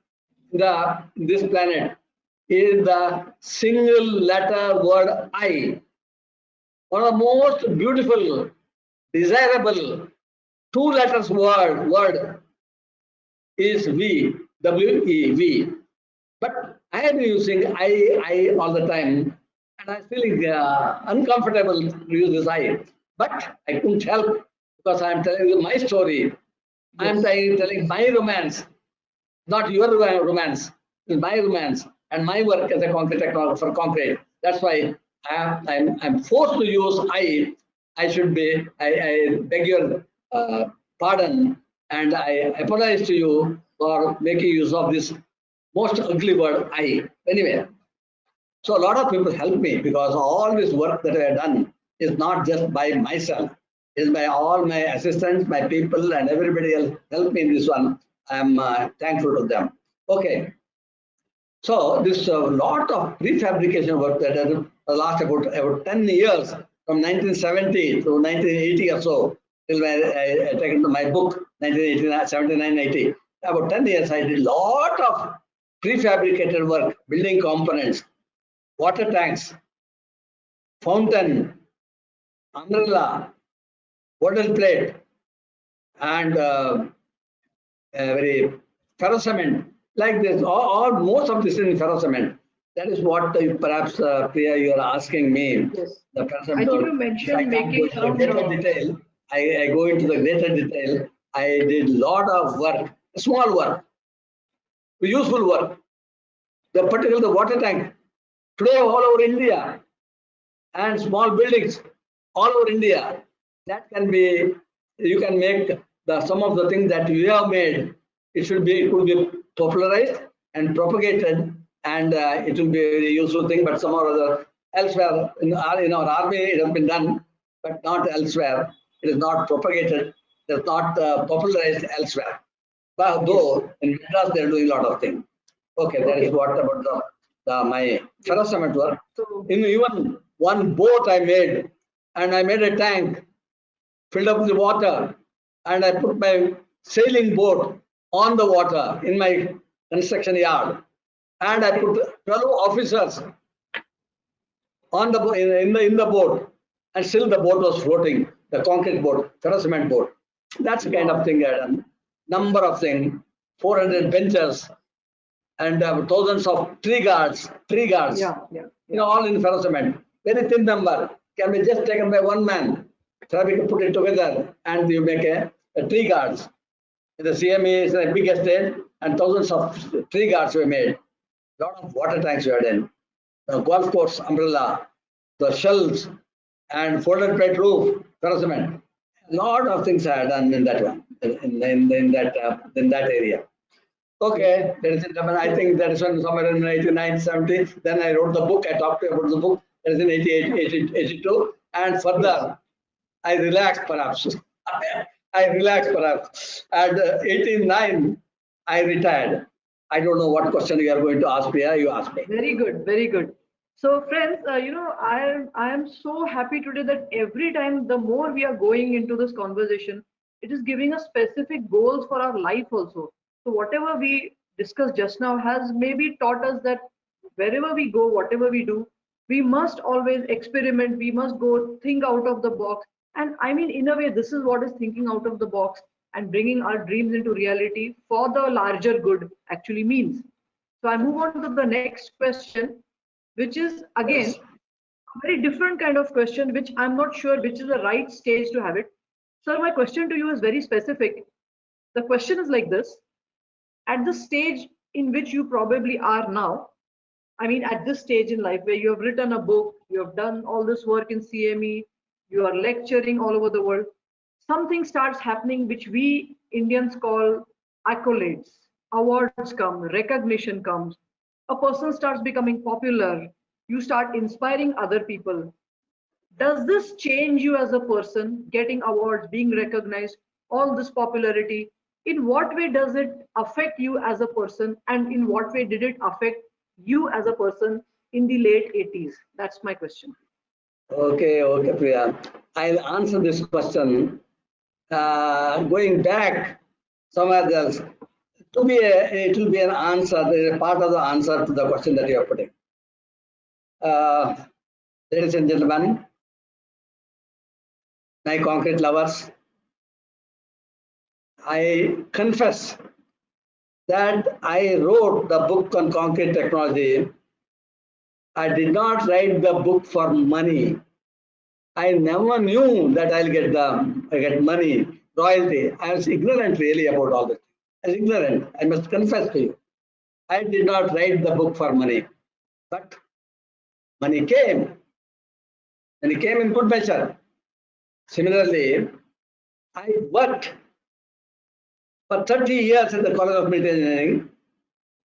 in this planet is the single letter word I. One of the most beautiful, desirable 2 letters word is V, W-E-V. But I am using I all the time, and I'm feeling uncomfortable to use this I. But I couldn't help, because I'm telling you my story. Yes. I'm telling my romance, not your romance. It's my romance and my work as a concrete technologist for concrete. That's why I'm forced to use I. I should be. I beg your pardon, and I apologize to you for making use of this most ugly word I. Anyway, so a lot of people help me, because all this work that I have done is not just by myself. It is by all my assistants, my people, and everybody else helped me in this one. I'm thankful to them. Okay. So this lot of prefabrication work that has last about 10 years, from 1970 to 1980 or so, till I take into my book, 1979-80. About 10 years, I did a lot of prefabricated work, building components, water tanks, fountain, umbrella, bottle plate, and very ferrocement, like this. Most of this is in ferrocement. That is what perhaps Priya, you are asking me. Yes. The I think you mentioned making around detail. I go into the greater detail. I did lot of work, small work, useful work. Particularly the water tank. Today all over India and small buildings all over India, that can be, you can make some of the things that you have made. It could be popularized and propagated, and it will be a very useful thing. But somehow or other elsewhere in our army it has been done, but not elsewhere. It is not propagated. It is not popularized elsewhere. But though in Madras they are doing a lot of things. Okay, that is what about my ferrous cement work. So, In even one boat I made, and I made a tank, filled up with water, and I put my sailing boat on the water in my construction yard, and I put 12 officers on the in the boat, and still the boat was floating. The concrete boat, ferrous cement boat. That's the kind of thing I done. Number of things, 400 benches, and thousands of tree guards, all in ferrous cement. Very thin number, can be just taken by one man. Traffic put it together, and you make a tree guards. The CME is a big estate, and thousands of tree guards were made. Lot of water tanks were done. The golf course umbrella, the shelves, and folded plate roof, ferrous cement. Lot of things I had done in that one, in that area. Okay, that is it. I think that is when somewhere in 89, 70. Then I wrote the book. I talked to you about the book. That is in 88, 82. And further, I relaxed perhaps. I relaxed perhaps. At 89, I retired. I don't know what question you are going to ask me. You ask me. very good, very good. So friends, I am so happy today that every time the more we are going into this conversation, it is giving us specific goals for our life also. So whatever we discussed just now has maybe taught us that wherever we go, whatever we do, we must always experiment. We must go think out of the box. And I mean, in a way, this is what is thinking out of the box and bringing our dreams into reality for the larger good actually means. So I move on to the next question, which is again Yes. a very different kind of question, which I'm not sure which is the right stage to have it. Sir, my question to you is very specific. The question is like this: at the stage in which you probably are now, I mean, at this stage in life where you have written a book, you have done all this work in CME, you are lecturing all over the world, something starts happening which we Indians call accolades. Awards come, recognition comes, a person starts becoming popular, you start inspiring other people. Does this change you as a person, getting awards, being recognized, all this popularity? In what way does it affect you as a person, and in what way did it affect you as a person in the late 80s? That's my question. Okay, Priya. I'll answer this question. Going back somewhere else, it will be an answer, part of the answer to the question that you are putting. Ladies and gentlemen, my concrete lovers, I confess that I wrote the book on concrete technology. I did not write the book for money. I never knew that I get money, royalty. I was ignorant really about all this. I was ignorant. I must confess to you. I did not write the book for money, but money came. Money came in good measure. Similarly, I worked for 30 years in the College of Military Engineering,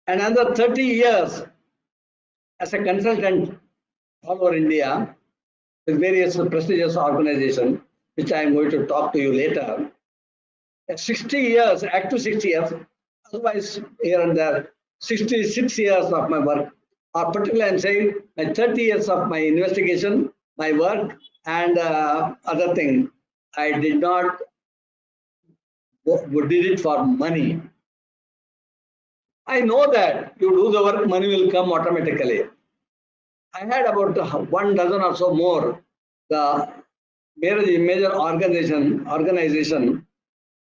and another 30 years as a consultant all over India with various prestigious organizations, which I am going to talk to you later. 60 years, active 60 years, otherwise here and there, 66 years of my work, or particularly I'm saying my 30 years of my investigation, my work, and other thing. I did not did it for money. I know that you do the work, money will come automatically. I had about 1 dozen or so more. The major organization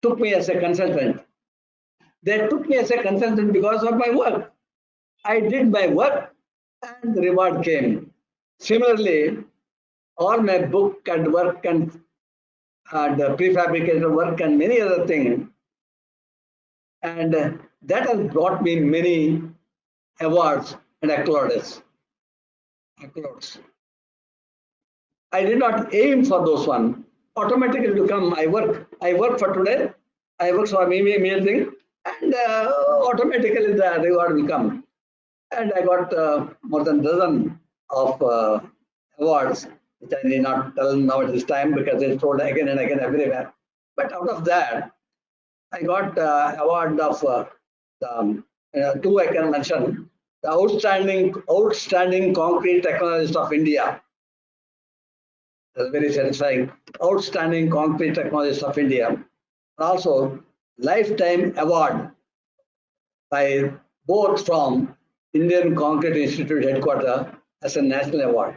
took me as a consultant. They took me as a consultant because of my work. I did my work and the reward came. Similarly, all my book and work and and prefabricated work and many other things. And that has brought me many awards and accolades. I did not aim for those one. Automatically to come. I work for today. I work for me thing, and automatically the reward will come. And I got more than dozen of awards, which I need not tell now at this time because it's told again and again everywhere. But out of that, I got award of two I can mention: the outstanding concrete technologist of India. That's very satisfying. Outstanding concrete technologist of India. Also, lifetime award by both from Indian Concrete Institute headquarters as a national award.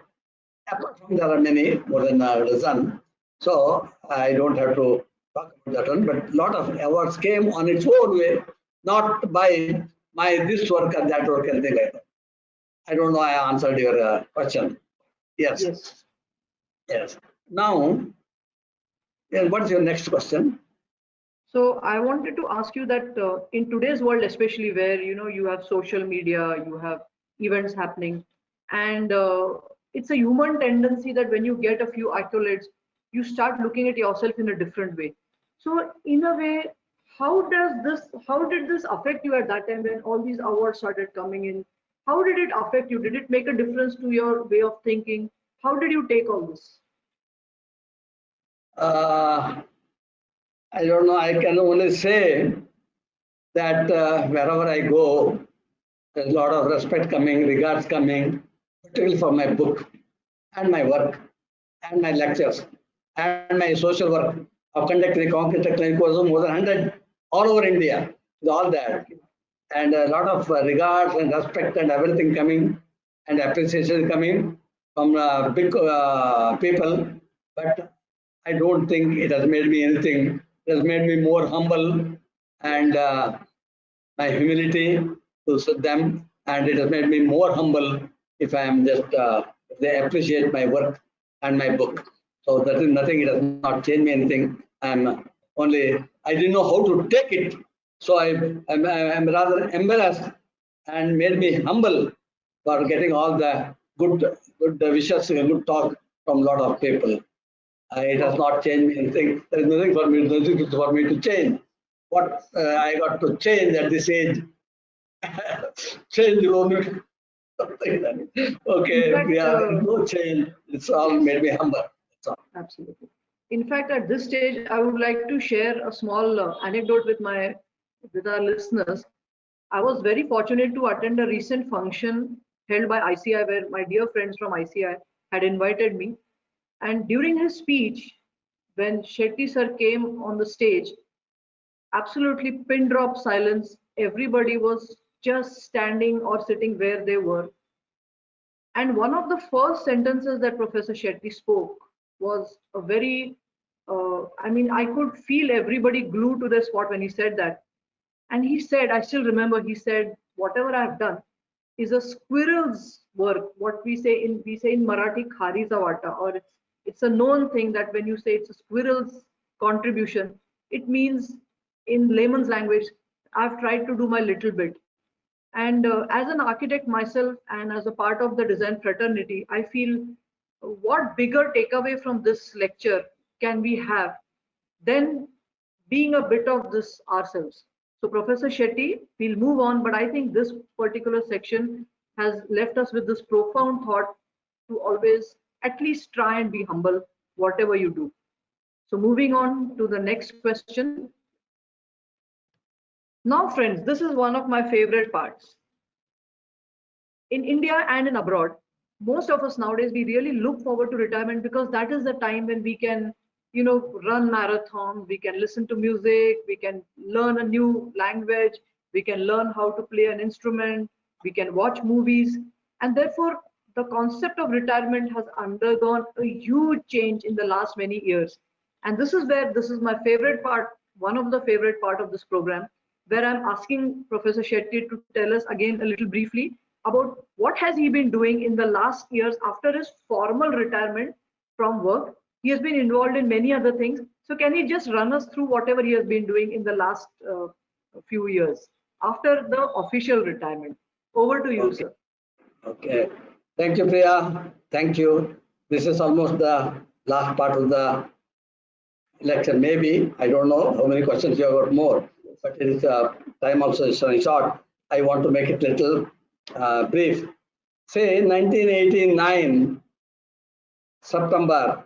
Apart from there are many, more than a dozen. So I don't have to talk about that one, but a lot of awards came on its own way, not by my this work and that work and things like that. I don't know I answered your question. Yes. Yes. Yes. Now, what's your next question? So I wanted to ask you that in today's world, especially where you have social media, you have events happening, and it's a human tendency that when you get a few accolades, you start looking at yourself in a different way. So in a way, how did this affect you at that time when all these awards started coming in? How did it affect you? Did it make a difference to your way of thinking? How did you take all this? I don't know. I can only say that wherever I go, there's a lot of respect coming, regards coming, particularly for my book and my work and my lectures and my social work of conducting concrete technical courses, more than 100 all over India, with all that. And a lot of regards and respect and everything coming and appreciation coming from big people. But I don't think it has made me anything. It has made me more humble and my humility to them, and it has made me more humble if I am just if they appreciate my work and my book. So that is nothing. It has not changed me anything. I'm only I didn't know how to take it, so I'm rather embarrassed and made me humble for getting all the good wishes, good talk from a lot of people. It has not changed me anything. There is nothing for me to change. What I got to change at this age, change only something. Okay, In fact, no change. It's all made me humble. That's all. absolutely. In fact, at this stage, I would like to share a small anecdote with our listeners. I was very fortunate to attend a recent function held by ICI, where my dear friends from ICI had invited me. And during his speech, when Shetty sir came on the stage, absolutely pin drop silence. Everybody was just standing or sitting where they were. And one of the first sentences that Professor Shetty spoke was a very, I could feel everybody glued to their spot when he said that. And he said, I still remember, he said, whatever I've done is a squirrel's work. What we say in Marathi, khari zawata, or it's a known thing that when you say it's a squirrel's contribution, it means in layman's language, I've tried to do my little bit. And as an architect myself and as a part of the design fraternity, I feel what bigger takeaway from this lecture can we have than being a bit of this ourselves. So Professor Shetty, we'll move on, but I think this particular section has left us with this profound thought to always at least try and be humble, whatever you do. So moving on to the next question. Now, friends, this is one of my favorite parts. In India and in abroad, most of us nowadays, we really look forward to retirement because that is the time when we can, run marathons, we can listen to music, we can learn a new language, we can learn how to play an instrument, we can watch movies. And therefore, the concept of retirement has undergone a huge change in the last many years. And this is where this is my favorite part, one of the favorite part of this program, where I'm asking Professor Shetty to tell us again a little briefly about what has he been doing in the last years after his formal retirement from work. He has been involved in many other things. So can he just run us through whatever he has been doing in the last few years after the official retirement? Over to you, sir. Okay. Thank you, Priya. Thank you. This is almost the last part of the lecture. Maybe, I don't know how many questions you have got more, but it is time also is running short. I want to make it little brief. Say 1989, September,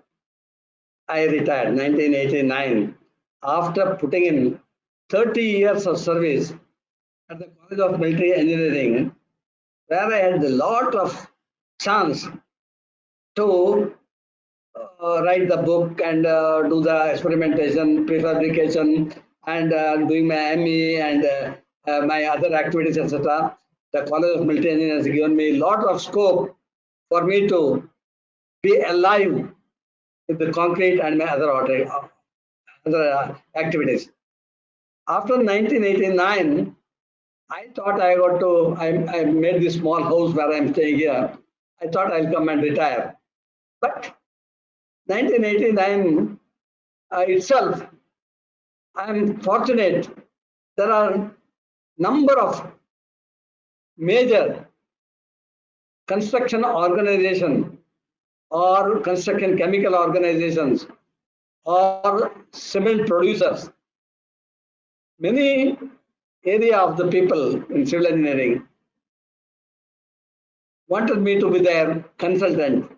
I retired, 1989, after putting in 30 years of service at the College of Military Engineering, where I had a lot of chance to write the book and do the experimentation, prefabrication, and doing my ME and my other activities, etc. The College of Military Engineering has given me a lot of scope for me to be alive with the concrete and my other activities. After 1989, I thought I made this small house where I'm staying here. I thought I'll come and retire. But 1989 itself, I'm fortunate. There are number of major construction organizations or construction chemical organizations or cement producers. Many area of the people in civil engineering wanted me to be their consultant,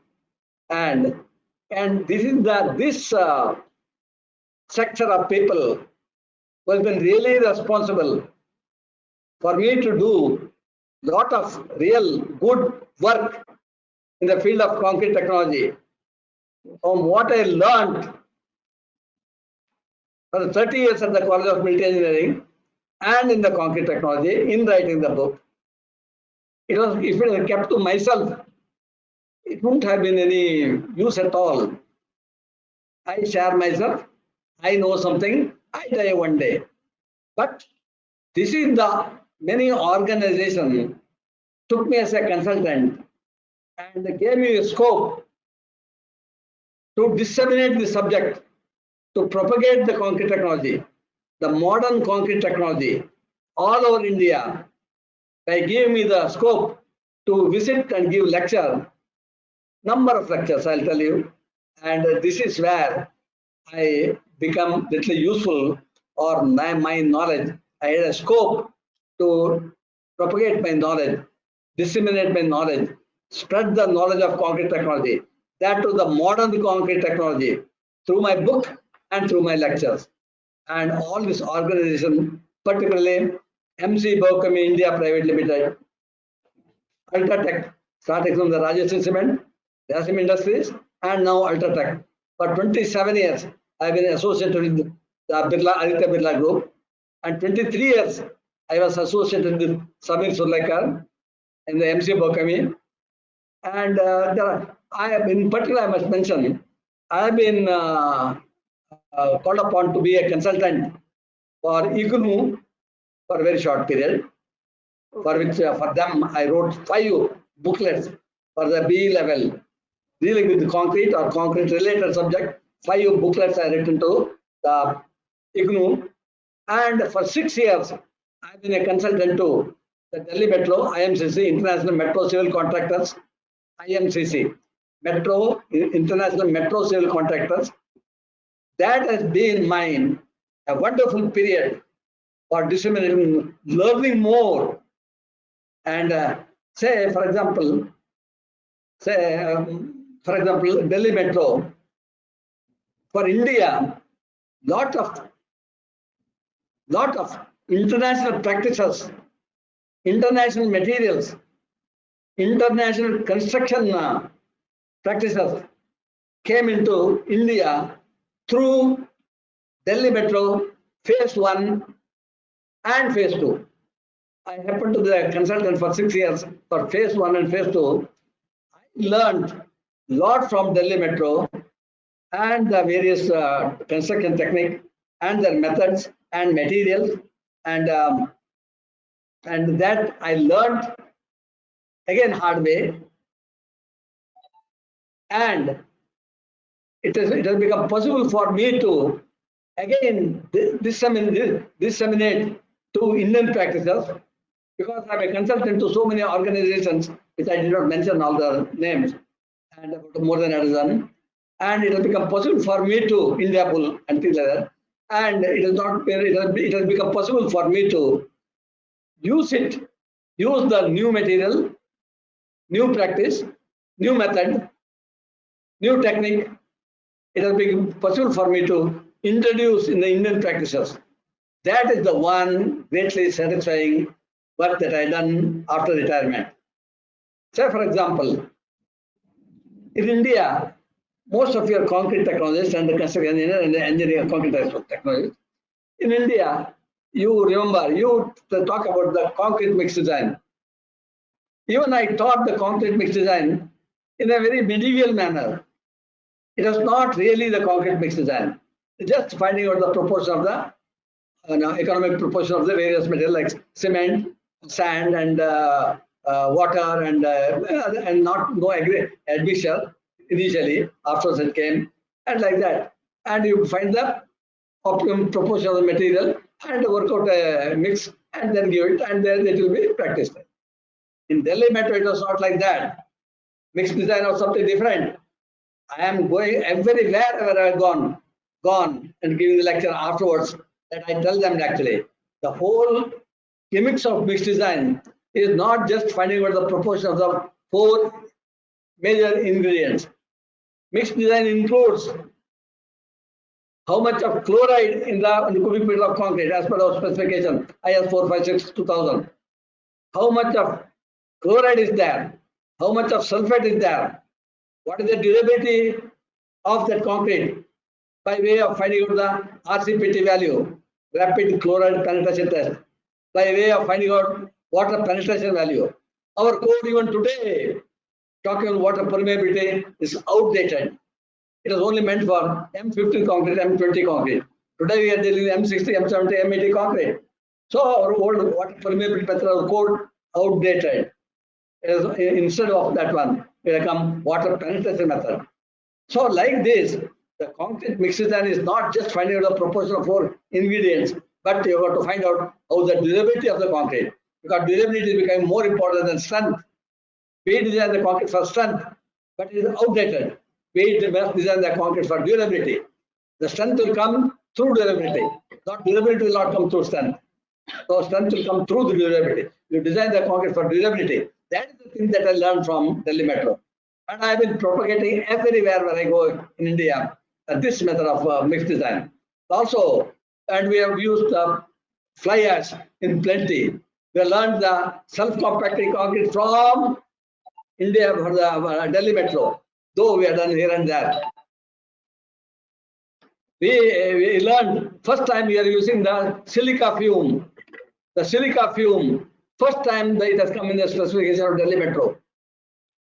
and this sector of people who has been really responsible for me to do lot of real good work in the field of concrete technology. From what I learned for the 30 years at the College of Military Engineering and in the concrete technology, in writing the book, if it had kept to myself, it wouldn't have been any use at all. I share myself, I know something, I die one day. But this is the many organizations took me as a consultant and gave me a scope to disseminate the subject, to propagate the concrete technology, the modern concrete technology all over India. By giving me the scope to visit and give lecture, number of lectures I'll tell you, and this is where I become little useful, or my knowledge. I had a scope to propagate my knowledge, disseminate my knowledge, spread the knowledge of concrete technology, that to the modern concrete technology, through my book and through my lectures. And all this organization, particularly MC Bokami India Private Limited, Ultratech, starting from the Rajasthan Cement, Rasim Industries, and now Ultratech. For 27 years, I've been associated with the Aditya Birla Group, and 23 years I was associated with Samir Surlaikar in the MC Bokami. And in particular, I must mention, I have been called upon to be a consultant for ICNU for a very short period, for which for them I wrote 5 booklets for the BE level dealing with the concrete or concrete related subject. 5 booklets I written to the ICNU, and for 6 years I've been a consultant to the Delhi Metro, IMCC, International Metro Civil Contractors, IMCC, Metro, International Metro Civil Contractors. That has been mine a wonderful period for disseminating, learning more. And say, for example, Delhi Metro, for India, lot of international practices, international materials, international construction practices came into India through Delhi Metro Phase 1 and Phase 2. I happened to be a consultant for 6 years for Phase 1 and Phase 2. I learned a lot from Delhi Metro and the various construction technique and their methods and materials, and that I learned again hard way. And it has become possible for me to again disseminate to Indian practices, because I'm a consultant to so many organizations, which I did not mention all the names, and about more than a dozen. And it has become possible for me to India Bull and things like that. And it has not been, it has become possible for me to use the new material, new practice, new method, new technique. It has been possible for me to introduce in the Indian practices. That is the one greatly satisfying work that I done after retirement. Say, for example, in India, most of your concrete technologists and the construction engineer and the engineering concrete technologists, in India, you remember, you talk about the concrete mix design. Even I taught the concrete mix design in a very medieval manner. It was not really the concrete mix design. Just finding out the proportion of the economic proportion of the various materials like cement, sand, and water, and no admixture initially. Afterwards it came, and like that. And you find the optimum proportion of the material and work out a mix and then give it, and then it will be practiced. In Delhi Metro, it was not like that. Mixed design was something different. I am going everywhere where I have gone and giving the lecture afterwards, that I tell them actually the whole gimmicks of mixed design is not just finding out the proportion of the 4 major ingredients. Mixed design includes how much of chloride in the cubic meter of concrete as per our specification IS 456-2000. How much of chloride is there? How much of sulfate is there? What is the durability of that concrete by way of finding out the RCPT value, rapid chloride penetration test, by way of finding out water penetration value. Our code even today, talking about water permeability, is outdated. It was only meant for M15 concrete, M20 concrete. Today we are dealing with M60, M70, M80 concrete. So our old water permeability method of code outdated. Instead of that one, we will come water penetration method. So like this, the concrete mix design is not just finding out the proportion of 4 ingredients, but you have to find out how the durability of the concrete, because durability is becoming more important than strength. We design the concrete for strength, but it is outdated. We must design the concrete for durability. The strength will come through durability. Not durability will not come through strength. So strength will come through the durability. You design the concrete for durability. That is the thing that I learned from Delhi Metro. And I have been propagating everywhere where I go in India this method of mixed design. Also, and we have used fly ash in plenty. We have learned the self-compacting concrete from India for the Delhi Metro, though we have done here and there. We learned first time we are using the silica fume. The silica fume, first time that it has come in the specification of Delhi Metro.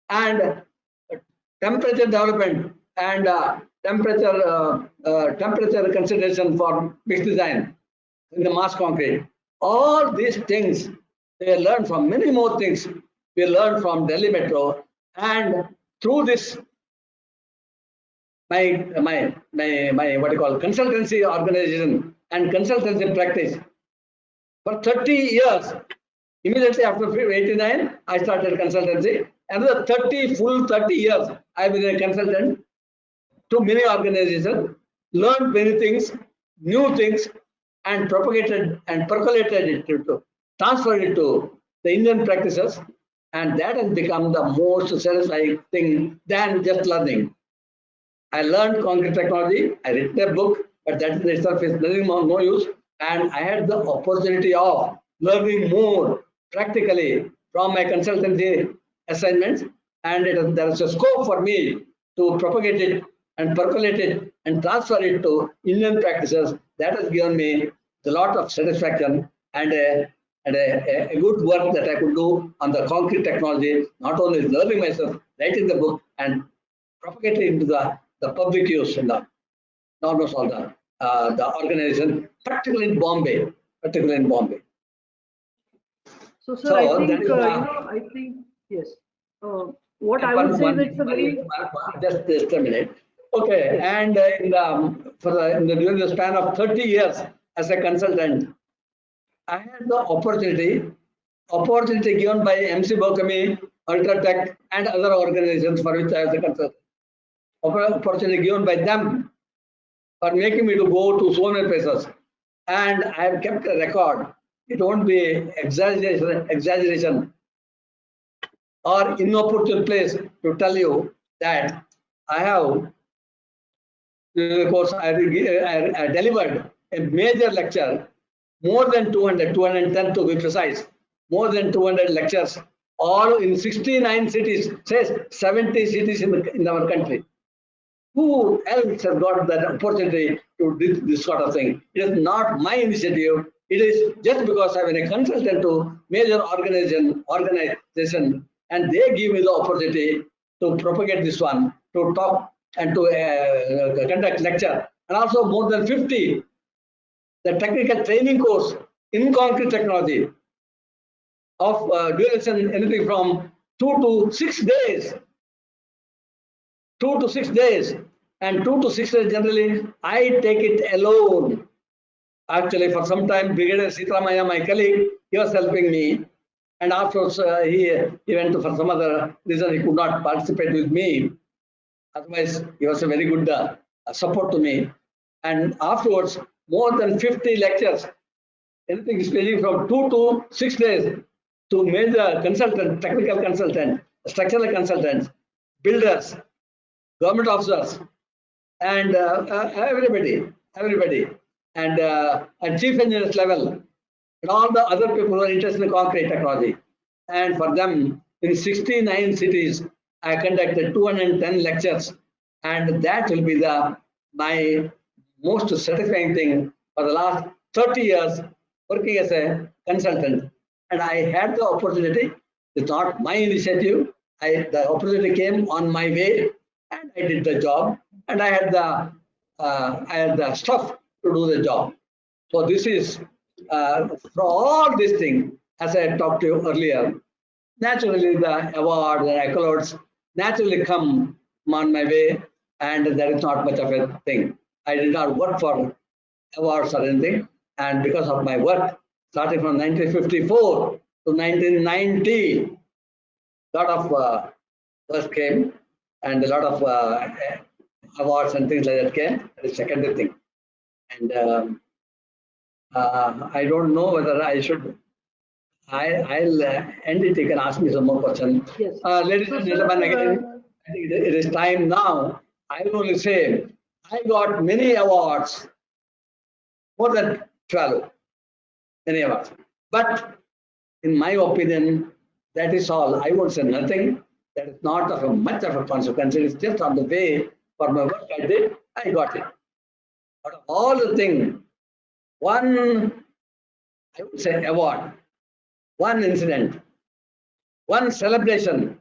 And temperature development and temperature consideration for mixed design in the mass concrete. All these things we learned from, many more things we learned from Delhi Metro, and through this my what you call consultancy organization and consultancy practice for 30 years. Immediately after 89, I started consultancy. Another 30 years, I've been a consultant to many organizations, learned many things, new things, and propagated and percolated it to transferred it to the Indian practices, and that has become the most satisfying thing than just learning. I learned concrete technology, I written a book, but that in itself is nothing more, no use, and I had the opportunity of learning more practically from my consultancy assignments, and there is a scope for me to propagate it and percolate it and transfer it to Indian practices. That has given me a lot of satisfaction and a good work that I could do on the concrete technology, not only learning myself, writing the book and propagating into the public use in the almost all the organization, particularly in Bombay. So, sir, I think I think yes. What I would say is it's a very just a minute. Okay, and during the span of 30 years as a consultant, I had the opportunity given by MC Bokami, Ultratech, and other organizations for which I was a consultant. Opportunity given by them for making me to go to so many places, and I have kept a record. It won't be exaggeration or inopportune place to tell you that I have, of course, I delivered a major lecture, more than 200, 210 to be precise, more than 200 lectures, all in 69 cities, says 70 cities in our country. Who else has got that opportunity to do this sort of thing? It is not my initiative. It is just because I'm a consultant to major organization, and they give me the opportunity to propagate this one, to talk and to conduct lecture, and also more than 50 the technical training course in concrete technology of duration anything from 2 to 6 days. 2 to 6 days, and 2 to 6 days generally I take it alone. Actually, for some time, Brigadier Sitaramaya, my colleague, he was helping me, and afterwards he went to, for some other reason, he could not participate with me. Otherwise, he was a very good support to me. And afterwards, more than 50 lectures, anything ranging from 2 to 6 days, to major consultant, technical consultant, structural consultants, builders, government officers, and everybody, and chief engineers level, and all the other people who are interested in concrete technology. And for them, in 69 cities, I conducted 210 lectures, and that will be my most satisfying thing for the last 30 years working as a consultant. And I had the opportunity. It's not my initiative. The opportunity came on my way, and I did the job, and I had the stuff to do the job. So this is for all these things, as I talked to you earlier. Naturally, the awards and accolades naturally come on my way, and there is not much of a thing. I did not work for awards or anything, and because of my work, starting from 1954 to 1990, a lot of work came, and a lot of awards and things like that came. That is secondary thing. And I don't know whether I should. I'll end it. You can ask me some more questions. Yes. Ladies and gentlemen, again, I think it is time now. I will only say I got many awards, more than 12, many awards. But in my opinion, that is all. I won't say nothing. That is not of much of a consequence. It is just on the way for my work I did, I got it. But of all the things, one, I would say, award, one incident, one celebration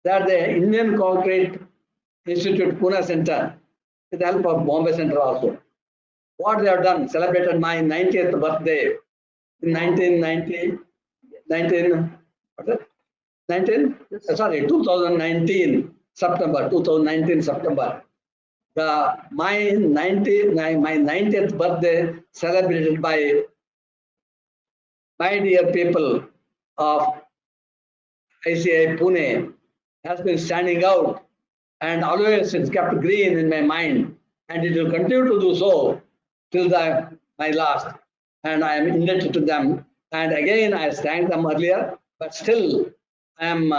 that the Indian Concrete Institute Pune Centre, with the help of Bombay Centre also, what they have done, celebrated my 90th birthday in 2019 September. My 90th birthday celebrated by my dear people of ICI Pune has been standing out, and always it's kept green in my mind, and it will continue to do so till my last. And I am indebted to them. And again, I thanked them earlier, but still I am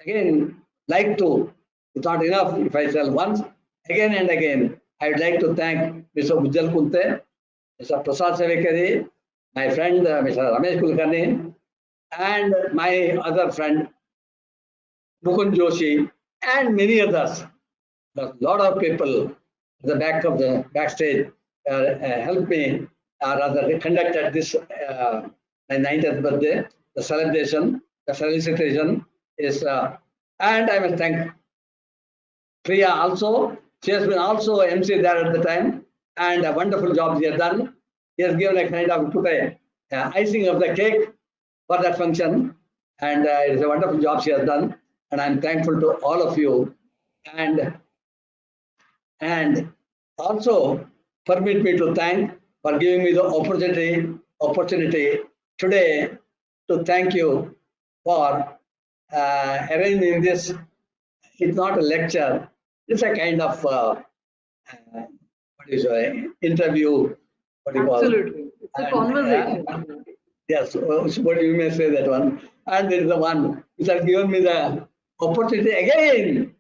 again like to. It's not enough if I tell once. Again and again, I would like to thank Mr. Ujjal Kunte, Mr. Prasad Sevekari, my friend Mr. Ramesh Kulkarni, and my other friend Mukund Joshi, and many others. A lot of people at the back of the backstage helped me, rather conducted this my 90th birthday. The celebration, the felicitation is, and I must thank Priya also. She has been also MC there at the time, and a wonderful job she has done. He has given a kind of put a icing of the cake for that function, and it is a wonderful job she has done. And I'm thankful to all of you. And And also permit me to thank for giving me the opportunity today to thank you for arranging this. It's not a lecture, it's a kind of what is interview, what do you call? Absolutely. It's a conversation. Yes, what you may say that one. And there is the one which has given me the opportunity again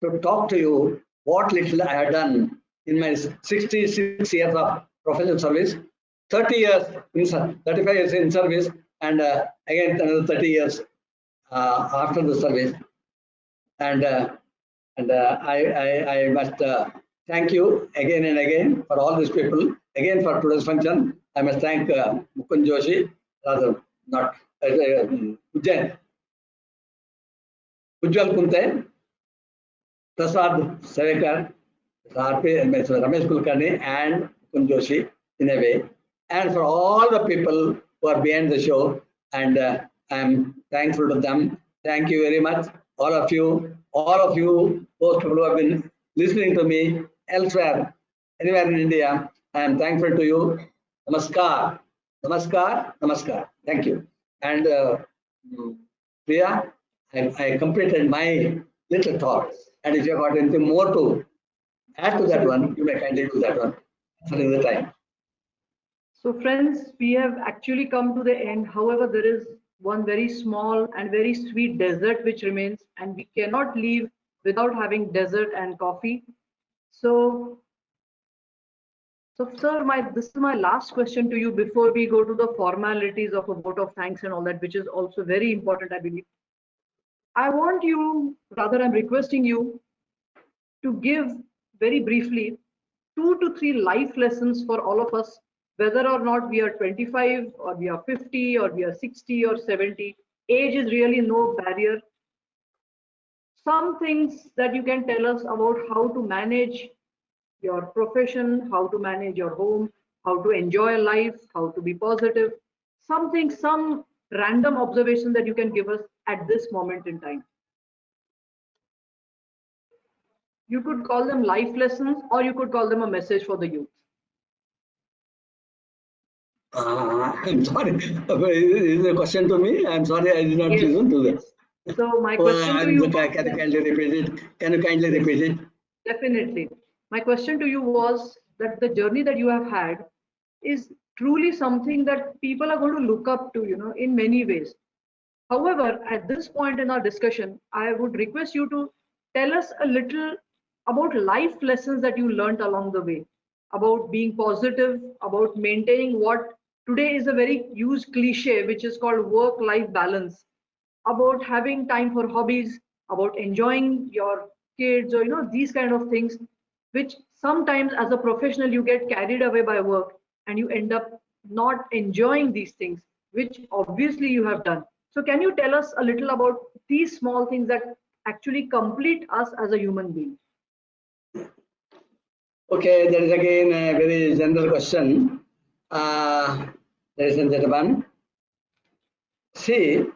to talk to you what little I have done in my 66 years of professional service, 30 years, 35 years in service, and again another 30 years after the service. And I must thank you again and again for all these people. Again for today's function, I must thank Mukund Joshi, rather not Ujjain, Ujjwal Kunte, Prasad Savekar, Ramesh Kulkarni, and Mukund Joshi in a way, and for all the people who are behind the show. And I am thankful to them. Thank you very much, all of you, those people who have been listening to me elsewhere, anywhere in India. I am thankful to you. Namaskar, namaskar, namaskar. Thank you. And Priya, I completed my little thought. And if you have got anything more to add to that one, you may kindly do that one during the time. So friends, we have actually come to the end. However, there is one very small and very sweet dessert which remains, and we cannot leave without having dessert and coffee. So sir, this is my last question to you before we go to the formalities of a vote of thanks and all that, which is also very important, I believe. I want you, rather I'm requesting you to give very briefly 2 to 3 life lessons for all of us, whether or not we are 25 or we are 50 or we are 60 or 70. Age is really no barrier. Some things that you can tell us about how to manage your profession, how to manage your home, how to enjoy life, how to be positive. Something, some random observation that you can give us at this moment in time. You could call them life lessons, or you could call them a message for the youth. I'm sorry. Is a question to me? I'm sorry, I did not listen to this. So my question to you was, can you kindly repeat it? Can you kindly repeat it? Definitely. My question to you was that the journey that you have had is truly something that people are going to look up to, in many ways. However, at this point in our discussion, I would request you to tell us a little about life lessons that you learned along the way, about being positive, about maintaining what today is a very used cliche, which is called work-life balance, about having time for hobbies, about enjoying your kids, or these kind of things, which sometimes as a professional you get carried away by work and you end up not enjoying these things, which obviously you have done. So can you tell us a little about these small things that actually complete us as a human being? Okay, there is again a very general question. Ladies and gentlemen, see,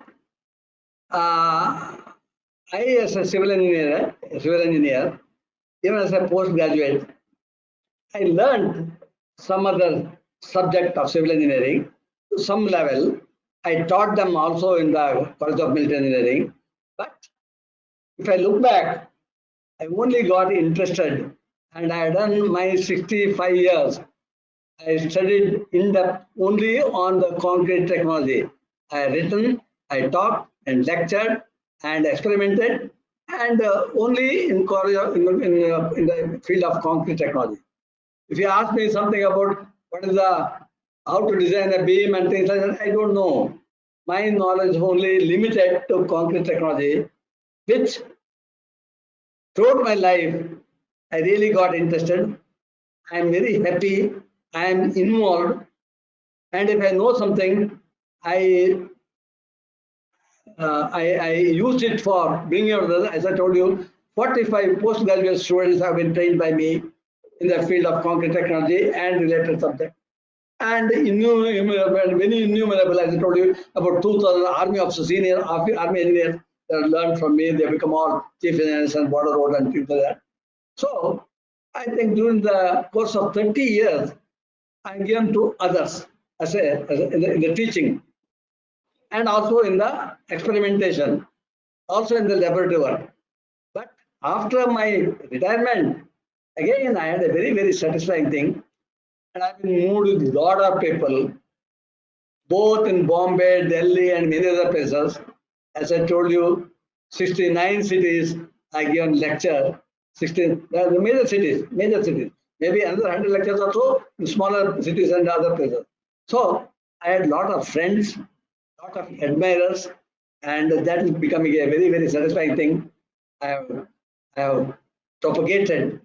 I as a civil engineer, even as a postgraduate, I learned some other subject of civil engineering to some level. I taught them also in the College of Military Engineering. But if I look back, I only got interested, and I had done my 65 years. I studied in depth only on the concrete technology. I had written, I talked and lectured and experimented, and only in the field of concrete technology. If you ask me something about what is how to design a beam and things like that, I don't know. My knowledge is only limited to concrete technology, which throughout my life I really got interested. I am very happy. I am involved, and if I know something, I used it for bringing out the. As I told you, 45 postgraduate students have been trained by me in the field of concrete technology and related subjects. And very innumerable, as I told you, about 2,000 army officers, senior army engineers that learned from me. They become all chief engineers and border road and things like that. So I think during the course of 30 years, I given to others in the teaching and also in the experimentation, also in the laboratory work. But after my retirement, again, I had a very, very satisfying thing. And I've been moved with a lot of people, both in Bombay, Delhi, and many other places. As I told you, 69 cities I given lecture. 16, the major cities. Maybe another 100 lectures also in smaller cities and other places. So I had a lot of friends, lot of admirers, and that is becoming a very, very satisfying thing. I have propagated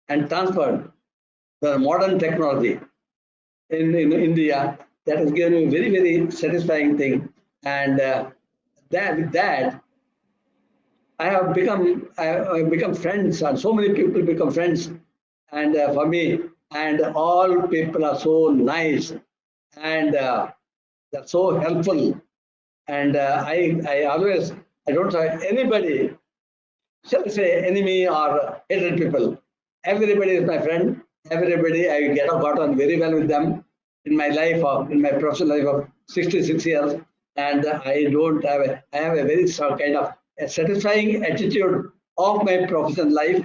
and transferred the modern technology in India. That has given me a very, very satisfying thing. And with that, I have become friends, and so many people become friends. And for me, and all people are so nice, and they're so helpful. And I don't have anybody, shall we say, enemy or hated people. Everybody is my friend. Everybody, I got on very well with them in my life, in my professional life of 66 years. And I don't have I have a very kind of a satisfying attitude of my professional life,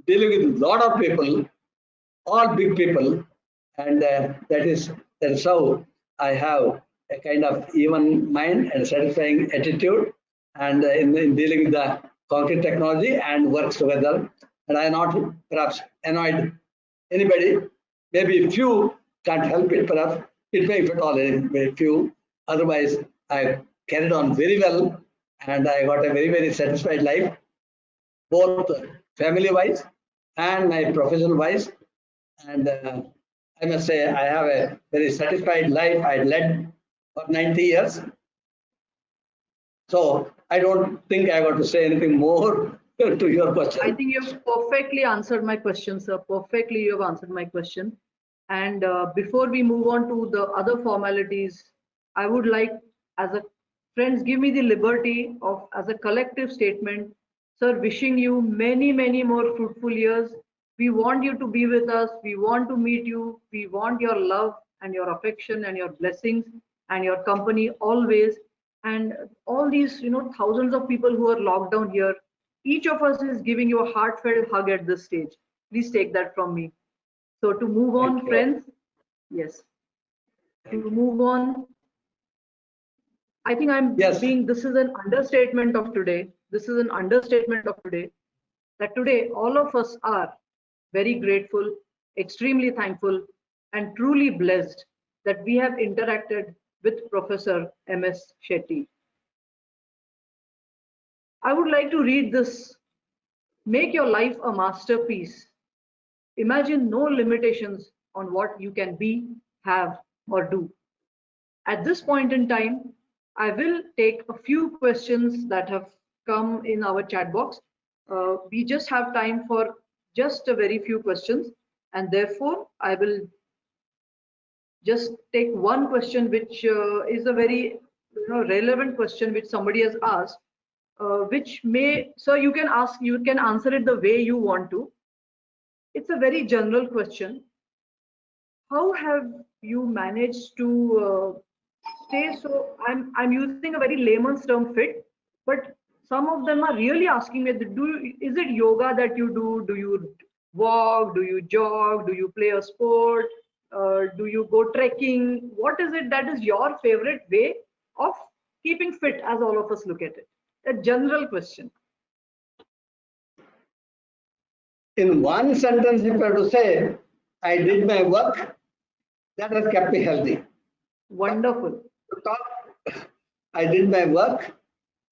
dealing with a lot of people, all big people, and that is how I have a kind of even mind and satisfying attitude, and in dealing with the concrete technology and works together. And I am not perhaps annoyed anybody. Maybe few can't help it. Perhaps it may, if at all, very few. Otherwise, I carried on very well, and I got a very, very satisfied life, both family-wise and my professional-wise. And I must say, I have a very satisfied life. I led for 90 years. So I don't think I got to say anything more to your question. I think you've perfectly answered my question, sir. Perfectly, you have answered my question. And before we move on to the other formalities, I would like, as a friends, give me the liberty of, as a collective statement, sir, wishing you many, many more fruitful years. We want you to be with us. We want to meet you. We want your love and your affection and your blessings and your company always. And all these, thousands of people who are locked down here, each of us is giving you a heartfelt hug at this stage. Please take that from me. So to move on, friends, yes, to move on, I think this is an understatement of today. This is an understatement of today, that today all of us are very grateful, extremely thankful, and truly blessed that we have interacted with Professor M.S. Shetty. I would like to read this. Make your life a masterpiece. Imagine no limitations on what you can be, have, or do. At this point in time, I will take a few questions that have come in our chat box. We just have time for just a very few questions, and therefore I will just take one question, which is a very relevant question which somebody has asked, which may, so you can answer it the way you want to. It's a very general question. How have you managed to stay so? I'm using a very layman's term, fit, but some of them are really asking me, is it yoga that you do? Do you walk? Do you jog? Do you play a sport? Do you go trekking? What is it that is your favorite way of keeping fit, as all of us look at it? A general question. In one sentence, if I have to say, I did my work, that has kept me healthy. Wonderful. I did my work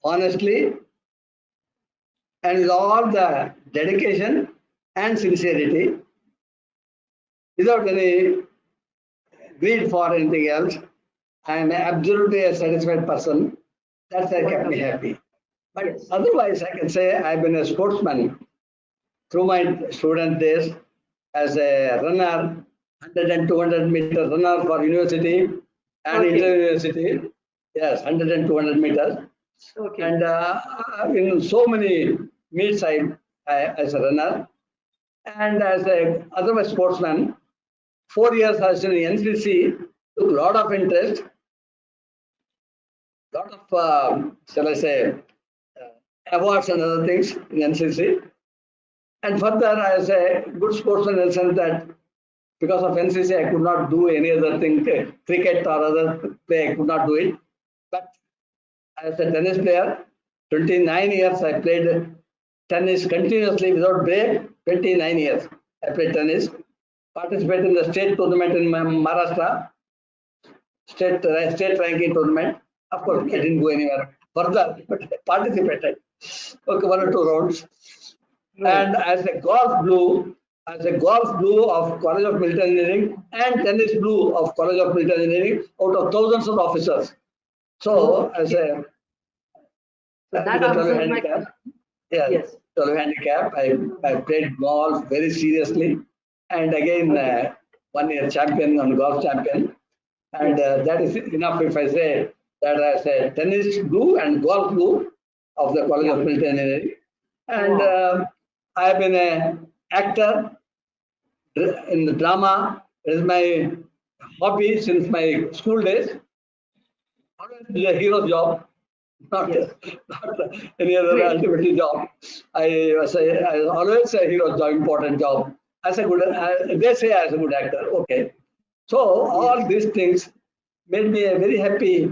honestly and with all the dedication and sincerity, without any greed for anything else. I am absolutely a satisfied person. That's kept me happy. But yes, otherwise, I can say I've been a sportsman through my student days as a runner, 100 and 200 meter runner for university and inter-university. Yes, 100 and 200 meters. Okay. And in so many meets I as a runner. And as a otherwise sportsman, 4 years I was in NCC, took a lot of interest, lot of, shall I say, awards and other things in NCC. And further, as a good sportsman in the sense that because of NCC, I could not do any other thing, cricket or other play, I could not do it. But as a tennis player, 29 years I played tennis continuously without break. 29 years I played tennis. Participated in the state tournament in Maharashtra, state ranking tournament. Of course, I didn't go anywhere further, but I participated. Okay, 1 or 2 rounds. And as a golf blue of College of Military Engineering and tennis blue of College of Military Engineering out of thousands of officers. So as a that answers my question. Yeah, Yes. 12 handicap. I played golf very seriously, and again 1 year champion and golf champion, and that is enough if I say that as a tennis blue and golf blue of the College of Military Engineering, and I have been an actor in the drama. It is my hobby since my school days. Always did a hero job. Not any other ultimate job. I always say hero job, important job. As a good, they say as a good actor. Okay, so all these things made me a very happy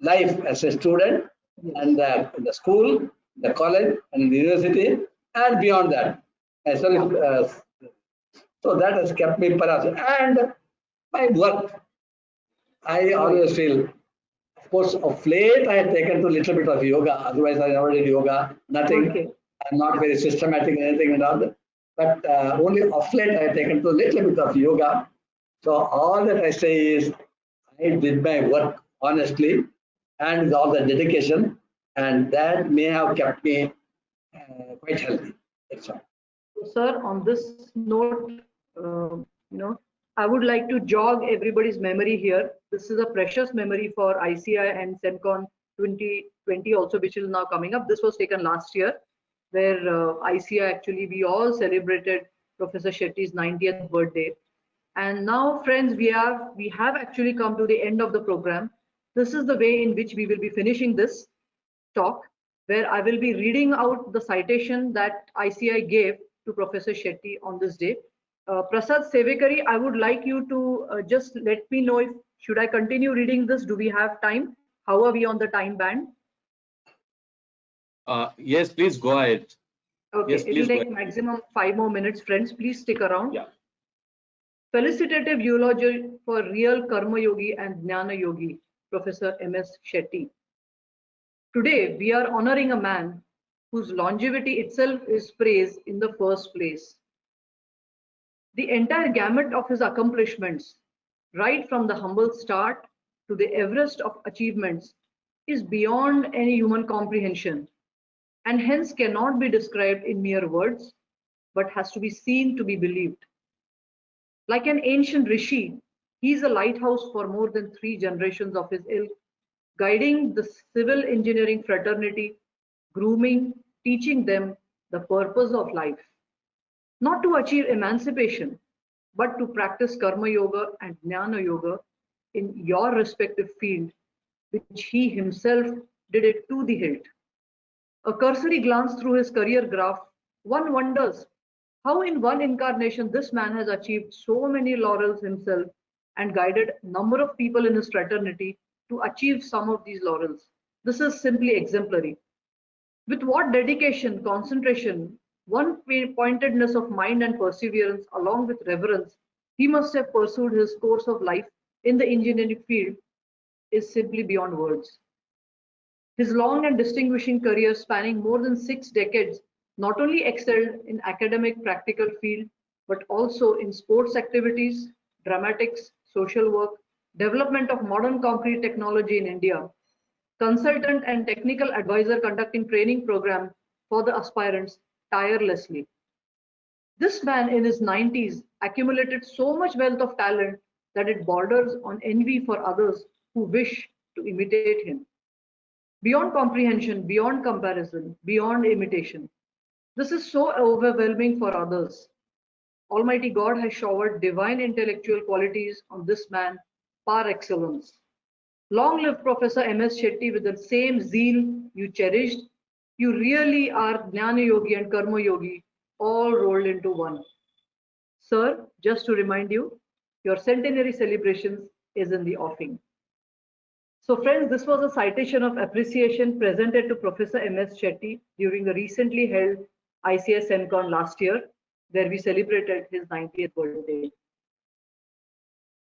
life as a student, and in the school, the college, and the university, and beyond that. So that has kept me perhaps. And my work, I always feel. Of course, of late I had taken to a little bit of yoga. Otherwise, I never did yoga. Nothing. Okay. I'm not very systematic in anything and all. But only of late I had taken to a little bit of yoga. So all that I say is, I did my work honestly and with all the dedication, and that may have kept me quite healthy. That's all. Sir, on this note, I would like to jog everybody's memory here. This is a precious memory for ICI and CENCON 2020 also, which is now coming up. This was taken last year, where ICI actually, we all celebrated Professor Shetty's 90th birthday. And now, friends, we have actually come to the end of the program. This is the way in which we will be finishing this talk, where I will be reading out the citation that ICI gave to Professor Shetty on this day. Prasad Sevekari, I would like you to just let me know if should I continue reading this? Do we have time? How are we on the time band? Yes, please go ahead. Okay, Yes, it will please go take maximum 5 more minutes. Friends, please stick around. Yeah. Felicitative eulogy for real Karma Yogi and Jnana Yogi, Professor M.S. Shetty. Today, we are honoring a man whose longevity itself is praise in the first place. The entire gamut of his accomplishments, right from the humble start to the Everest of achievements, is beyond any human comprehension, and hence cannot be described in mere words, but has to be seen to be believed. Like an ancient rishi, he is a lighthouse for more than 3 generations of his ilk, guiding the civil engineering fraternity, grooming, teaching them the purpose of life. Not to achieve emancipation, but to practice Karma Yoga and Jnana Yoga in your respective field, which he himself did it to the hilt. A cursory glance through his career graph, one wonders how in one incarnation this man has achieved so many laurels himself and guided a number of people in his fraternity to achieve some of these laurels. This is simply exemplary. With what dedication, concentration, one pointedness of mind and perseverance, along with reverence, he must have pursued his course of life in the engineering field is simply beyond words. His long and distinguishing career spanning more than 6 decades not only excelled in academic practical field, but also in sports activities, dramatics, social work, development of modern concrete technology in India, consultant and technical advisor conducting training program for the aspirants tirelessly. This man in his 90s accumulated so much wealth of talent that it borders on envy for others who wish to imitate him. Beyond comprehension, beyond comparison, beyond imitation, This is so overwhelming for others. Almighty God has showered divine intellectual qualities on this man par excellence. Long live Professor M.S. Shetty with the same zeal you cherished. You really are Jnana Yogi and Karma Yogi all rolled into one. Sir, just to remind you, your centenary celebrations is in the offing. So friends, this was a citation of appreciation presented to Professor M.S. Shetty during the recently held ICI SEMCON last year, where we celebrated his 90th birthday.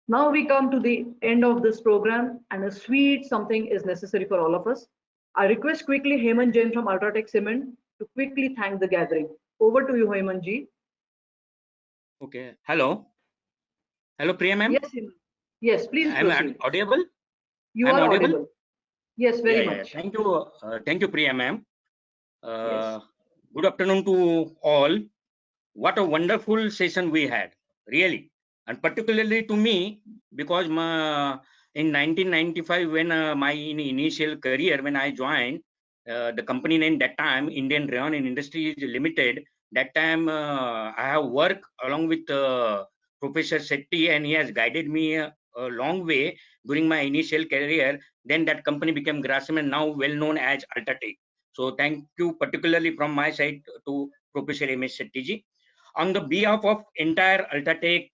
Now we come to the end of this program, and a sweet something is necessary for all of us. I request quickly Hemant Jain from Ultratech Cement to quickly thank the gathering. Over to you, Hemant ji. Okay. Hello. Hello, Priya ma'am. Yes, Hemant. Yes, please I'm proceed. audible. You I'm are audible. audible. Yes, Yeah, very yeah. much. Thank you, Priya ma'am. Yes. Good afternoon to all. What a wonderful session we had, really, and particularly to me because in 1995 when my initial career when I joined the company name that time Indian Rayon and Industries Limited. That time I have worked along with Professor Shetty, and he has guided me a long way during my initial career. Then that company became Grasim and now well known as Ultratech. So thank you particularly from my side to Professor M.S. Shetty ji. On the behalf of entire Ultratech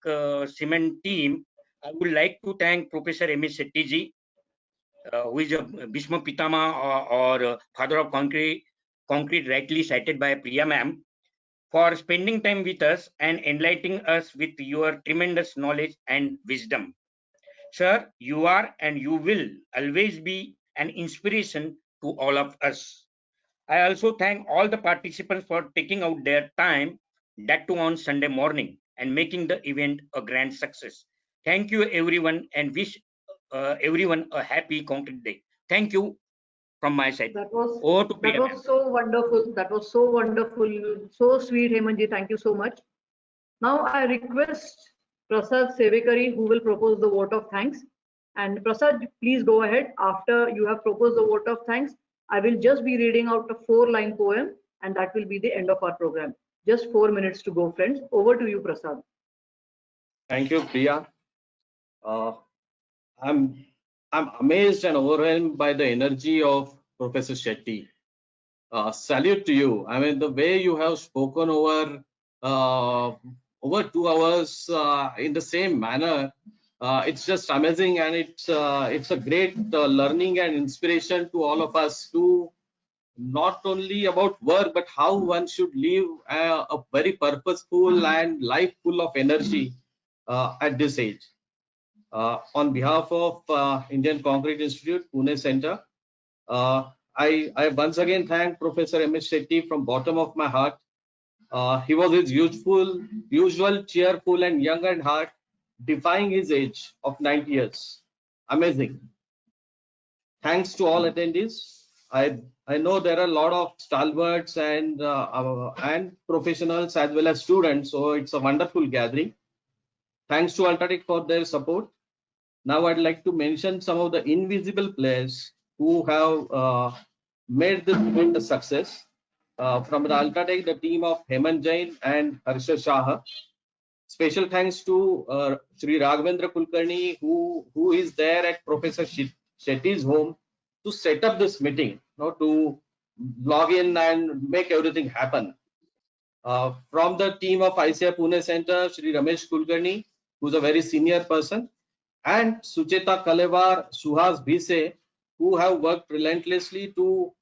Cement team, I would like to thank Professor M.S. Shetty ji, who is a Bhishma Pitama or father of concrete rightly cited by Priya ma'am, for spending time with us and enlightening us with your tremendous knowledge and wisdom. Sir, you are and you will always be an inspiration to all of us. I also thank all the participants for taking out their time, that too on Sunday morning, and making the event a grand success. Thank you, everyone, and wish everyone a happy concrete day. Thank you from my side. That was Over to that Priya ma'am. was so wonderful. That was so wonderful, so sweet, Hemant ji. Thank you so much. Now I request Prasad Sevekari, who will propose the vote of thanks. And Prasad, please go ahead. After you have proposed the vote of thanks, I will just be reading out a 4-line poem, and that will be the end of our program. Just 4 minutes to go, friends. Over to you, Prasad. Thank you, Priya. Uh, I'm amazed and overwhelmed by the energy of Professor Shetty. Salute to you. I mean, the way you have spoken over 2 hours in the same manner, it's just amazing, and it's a great learning and inspiration to all of us to not only about work but how one should live a very purposeful and life full of energy at this age. On behalf of Indian Concrete Institute, Pune Centre, I once again thank Professor M.S. Shetty from bottom of my heart. He was his usual cheerful and young at heart, defying his age of 90 years. Amazing. Thanks to all attendees. I know there are a lot of stalwarts and professionals as well as students, so it's a wonderful gathering. Thanks to Ultratech for their support. Now I'd like to mention some of the invisible players who have made this event a success. From the Ultratech, the team of Hemant Jain and Harsha Shah. Special thanks to Sri Raghavendra Kulkarni, who is there at Professor Shetty's home to set up this meeting, to log in and make everything happen. From the team of ICI Pune Centre, Sri Ramesh Kulkarni, who's a very senior person, and Sucheta Kalevar, Suhas Bhise, who have worked relentlessly to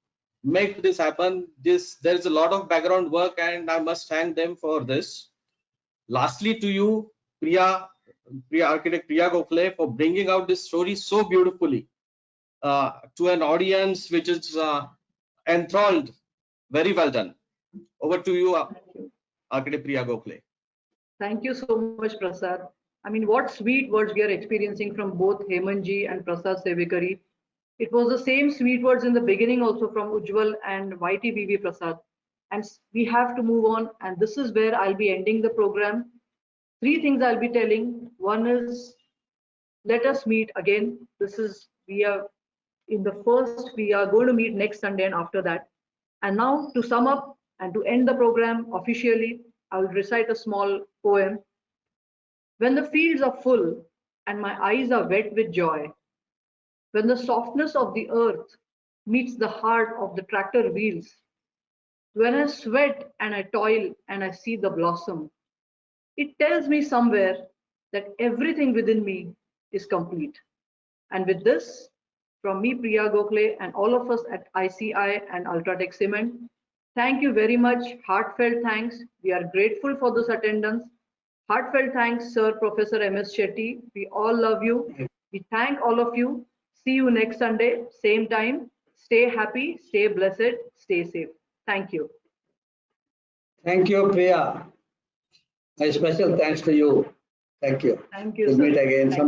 make this happen. There is a lot of background work, and I must thank them for this. Lastly, to you, architect Priya Gokhale, for bringing out this story so beautifully to an audience which is enthralled. Very well done. Over to you, architect Priya Gokhale. Thank you so much, Prasad. I mean, what sweet words we are experiencing from both Hemantji and Prasad Sevekari. It was the same sweet words in the beginning also from Ujjwal and YTBB Prasad. And we have to move on. And this is where I'll be ending the program. 3 things I'll be telling. One is, let us meet again. We are going to meet next Sunday and after that. And now to sum up, And to end the program officially, I will recite a small poem. When the fields are full and my eyes are wet with joy, when the softness of the earth meets the heart of the tractor wheels, when I sweat and I toil and I see the blossom, it tells me somewhere that everything within me is complete. And with this, from me, Priya Gokhale, and all of us at ICI and Ultratech Cement, thank you very much. Heartfelt thanks. We are grateful for this attendance. Heartfelt thanks, Sir Professor M.S. Shetty. We all love you. We thank all of you. See you next Sunday, same time. Stay happy, stay blessed, stay safe. Thank you. Thank you, Priya. My special thanks to you. Thank you. Thank you, We'll sir. meet again. Thank